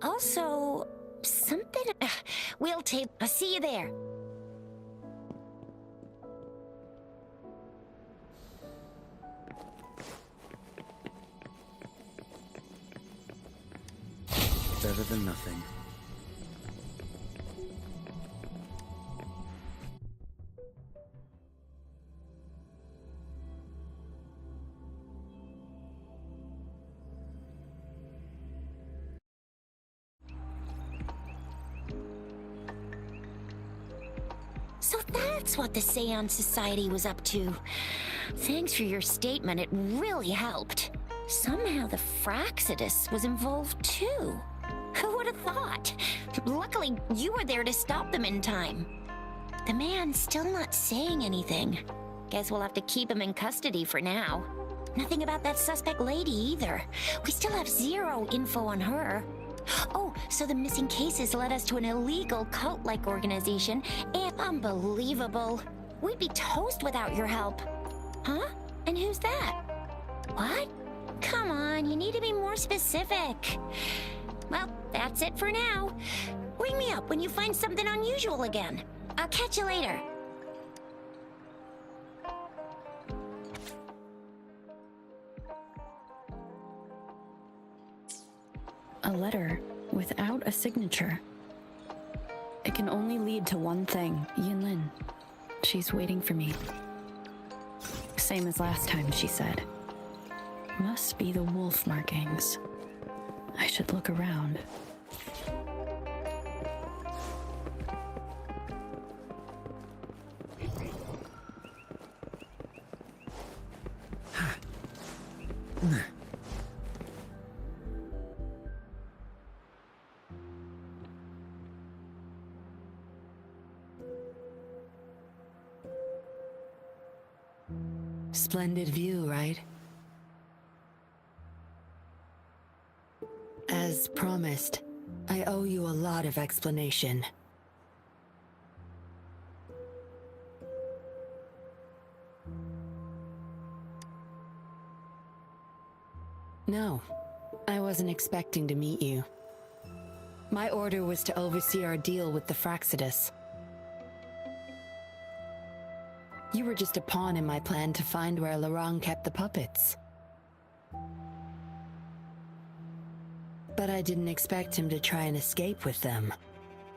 Also, something... We'll tape... I'll see you there. Better than nothing. So that's what the Seance Society was up to. Thanks for your statement, it really helped. Somehow the Fraxidus was involved too. Who would have thought? Luckily, you were there to stop them in time. The man's still not saying anything. Guess we'll have to keep him in custody for now. Nothing about that suspect lady either. We still have zero info on her. Oh, so the missing cases led us to an illegal cult-like organization, and unbelievable. We'd be toast without your help. Huh? And who's that? What? Come on, you need to be more specific. Well, that's it for now. Ring me up when you find something unusual again. I'll catch you later. A letter without a signature. It can only lead to one thing. YINLIN. She's waiting for me. Same as last time, she said. Must be the wolf markings. I should look around. Splendid view, right? As promised, I owe you a lot of explanation. No, I wasn't expecting to meet you. My order was to oversee our deal with the Fraxidus. You were just a pawn in my plan to find where Lorang kept the puppets. But I didn't expect him to try and escape with them.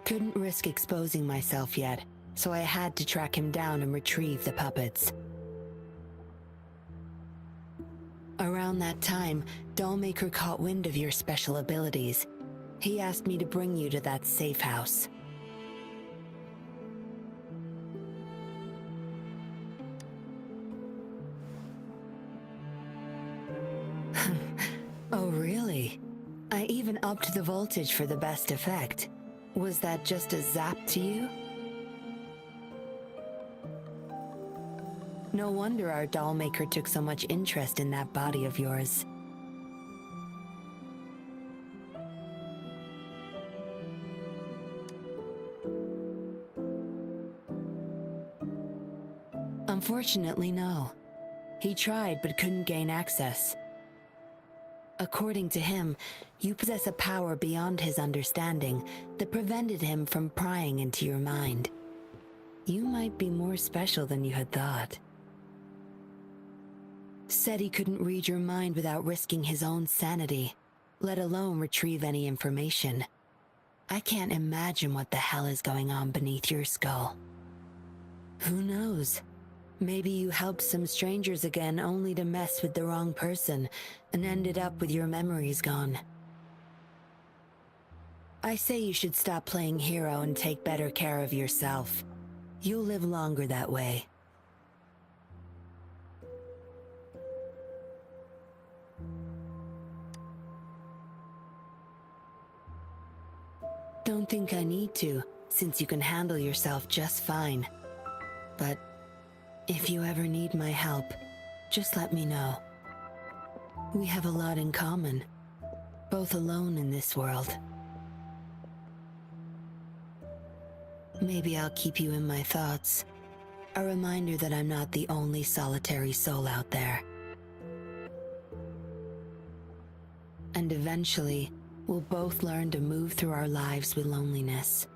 Couldn't risk exposing myself yet, so I had to track him down and retrieve the puppets. Around that time, Dollmaker caught wind of your special abilities. He asked me to bring you to that safe house. Oh, really? I even upped the voltage for the best effect. Was that just a zap to you? No wonder our dollmaker took so much interest in that body of yours. Unfortunately, no. He tried but couldn't gain access. According to him, you possess a power beyond his understanding that prevented him from prying into your mind. You might be more special than you had thought. Said he couldn't read your mind without risking his own sanity, let alone retrieve any information. I can't imagine what the hell is going on beneath your skull. Who knows? Maybe you helped some strangers again only to mess with the wrong person and ended up with your memories gone. I say you should stop playing hero and take better care of yourself. You'll live longer that way. think I need to, since you can handle yourself just fine. But if you ever need my help, just let me know. We have a lot in common, both alone in this world. Maybe I'll keep you in my thoughts. A reminder that I'm not the only solitary soul out there. And eventually, we'll both learn to move through our lives with loneliness.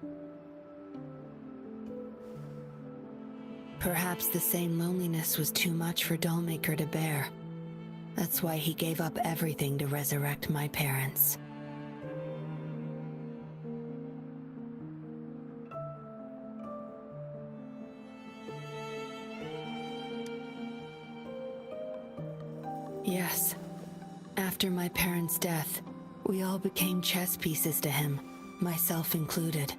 Perhaps the same loneliness was too much for Dollmaker to bear. That's why he gave up everything to resurrect my parents. Yes. After my parents' death, we all became chess pieces to him, myself included.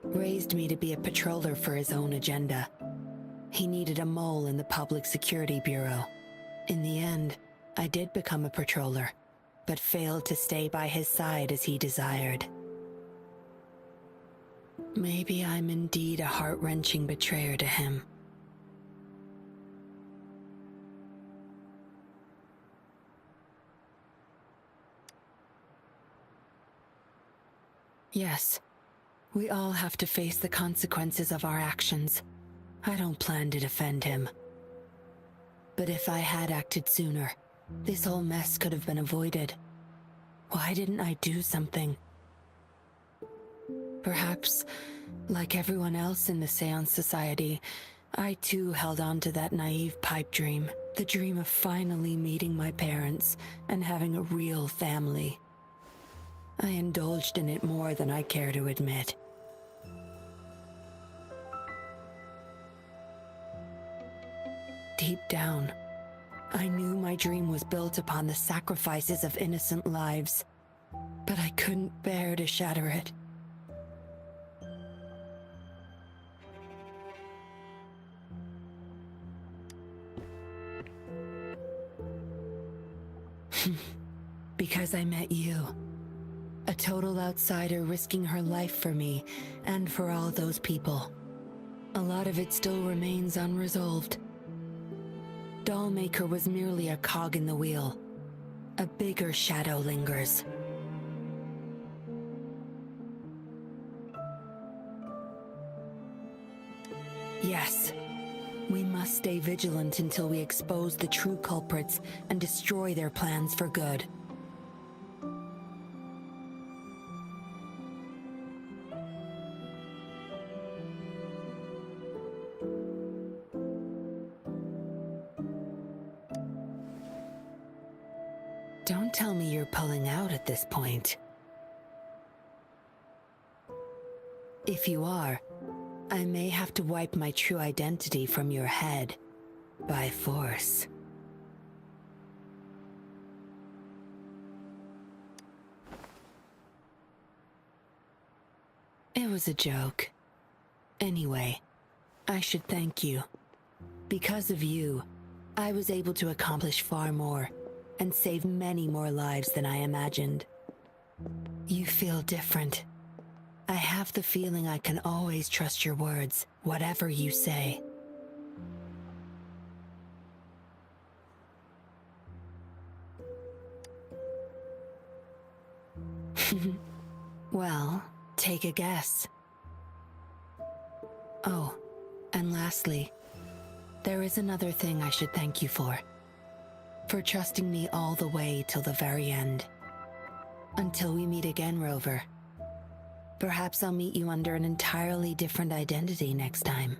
Raised me to be a patroller for his own agenda. He needed a mole in the Public Security Bureau. In the end, I did become a patroller, but failed to stay by his side as he desired. Maybe I'm indeed a heart-wrenching betrayer to him. Yes, we all have to face the consequences of our actions. I don't plan to defend him. But if I had acted sooner, this whole mess could have been avoided. Why didn't I do something? Perhaps, like everyone else in the Seance Society, I too held on to that naive pipe dream. The dream of finally meeting my parents and having a real family. I indulged in it more than I care to admit. Deep down, I knew my dream was built upon the sacrifices of innocent lives, but I couldn't bear to shatter it. Because I met you. A total outsider risking her life for me and for all those people. A lot of it still remains unresolved. Dollmaker was merely a cog in the wheel. A bigger shadow lingers. Yes, we must stay vigilant until we expose the true culprits and destroy their plans for good. Don't tell me you're pulling out at this point. If you are, I may have to wipe my true identity from your head by force. It was a joke. Anyway, I should thank you. Because of you, I was able to accomplish far more and save many more lives than I imagined. You feel different. I have the feeling I can always trust your words, whatever you say. Well, take a guess. Oh, and lastly, there is another thing I should thank you for. For trusting me all the way till the very end. Until we meet again, Rover. Perhaps I'll meet you under an entirely different identity next time.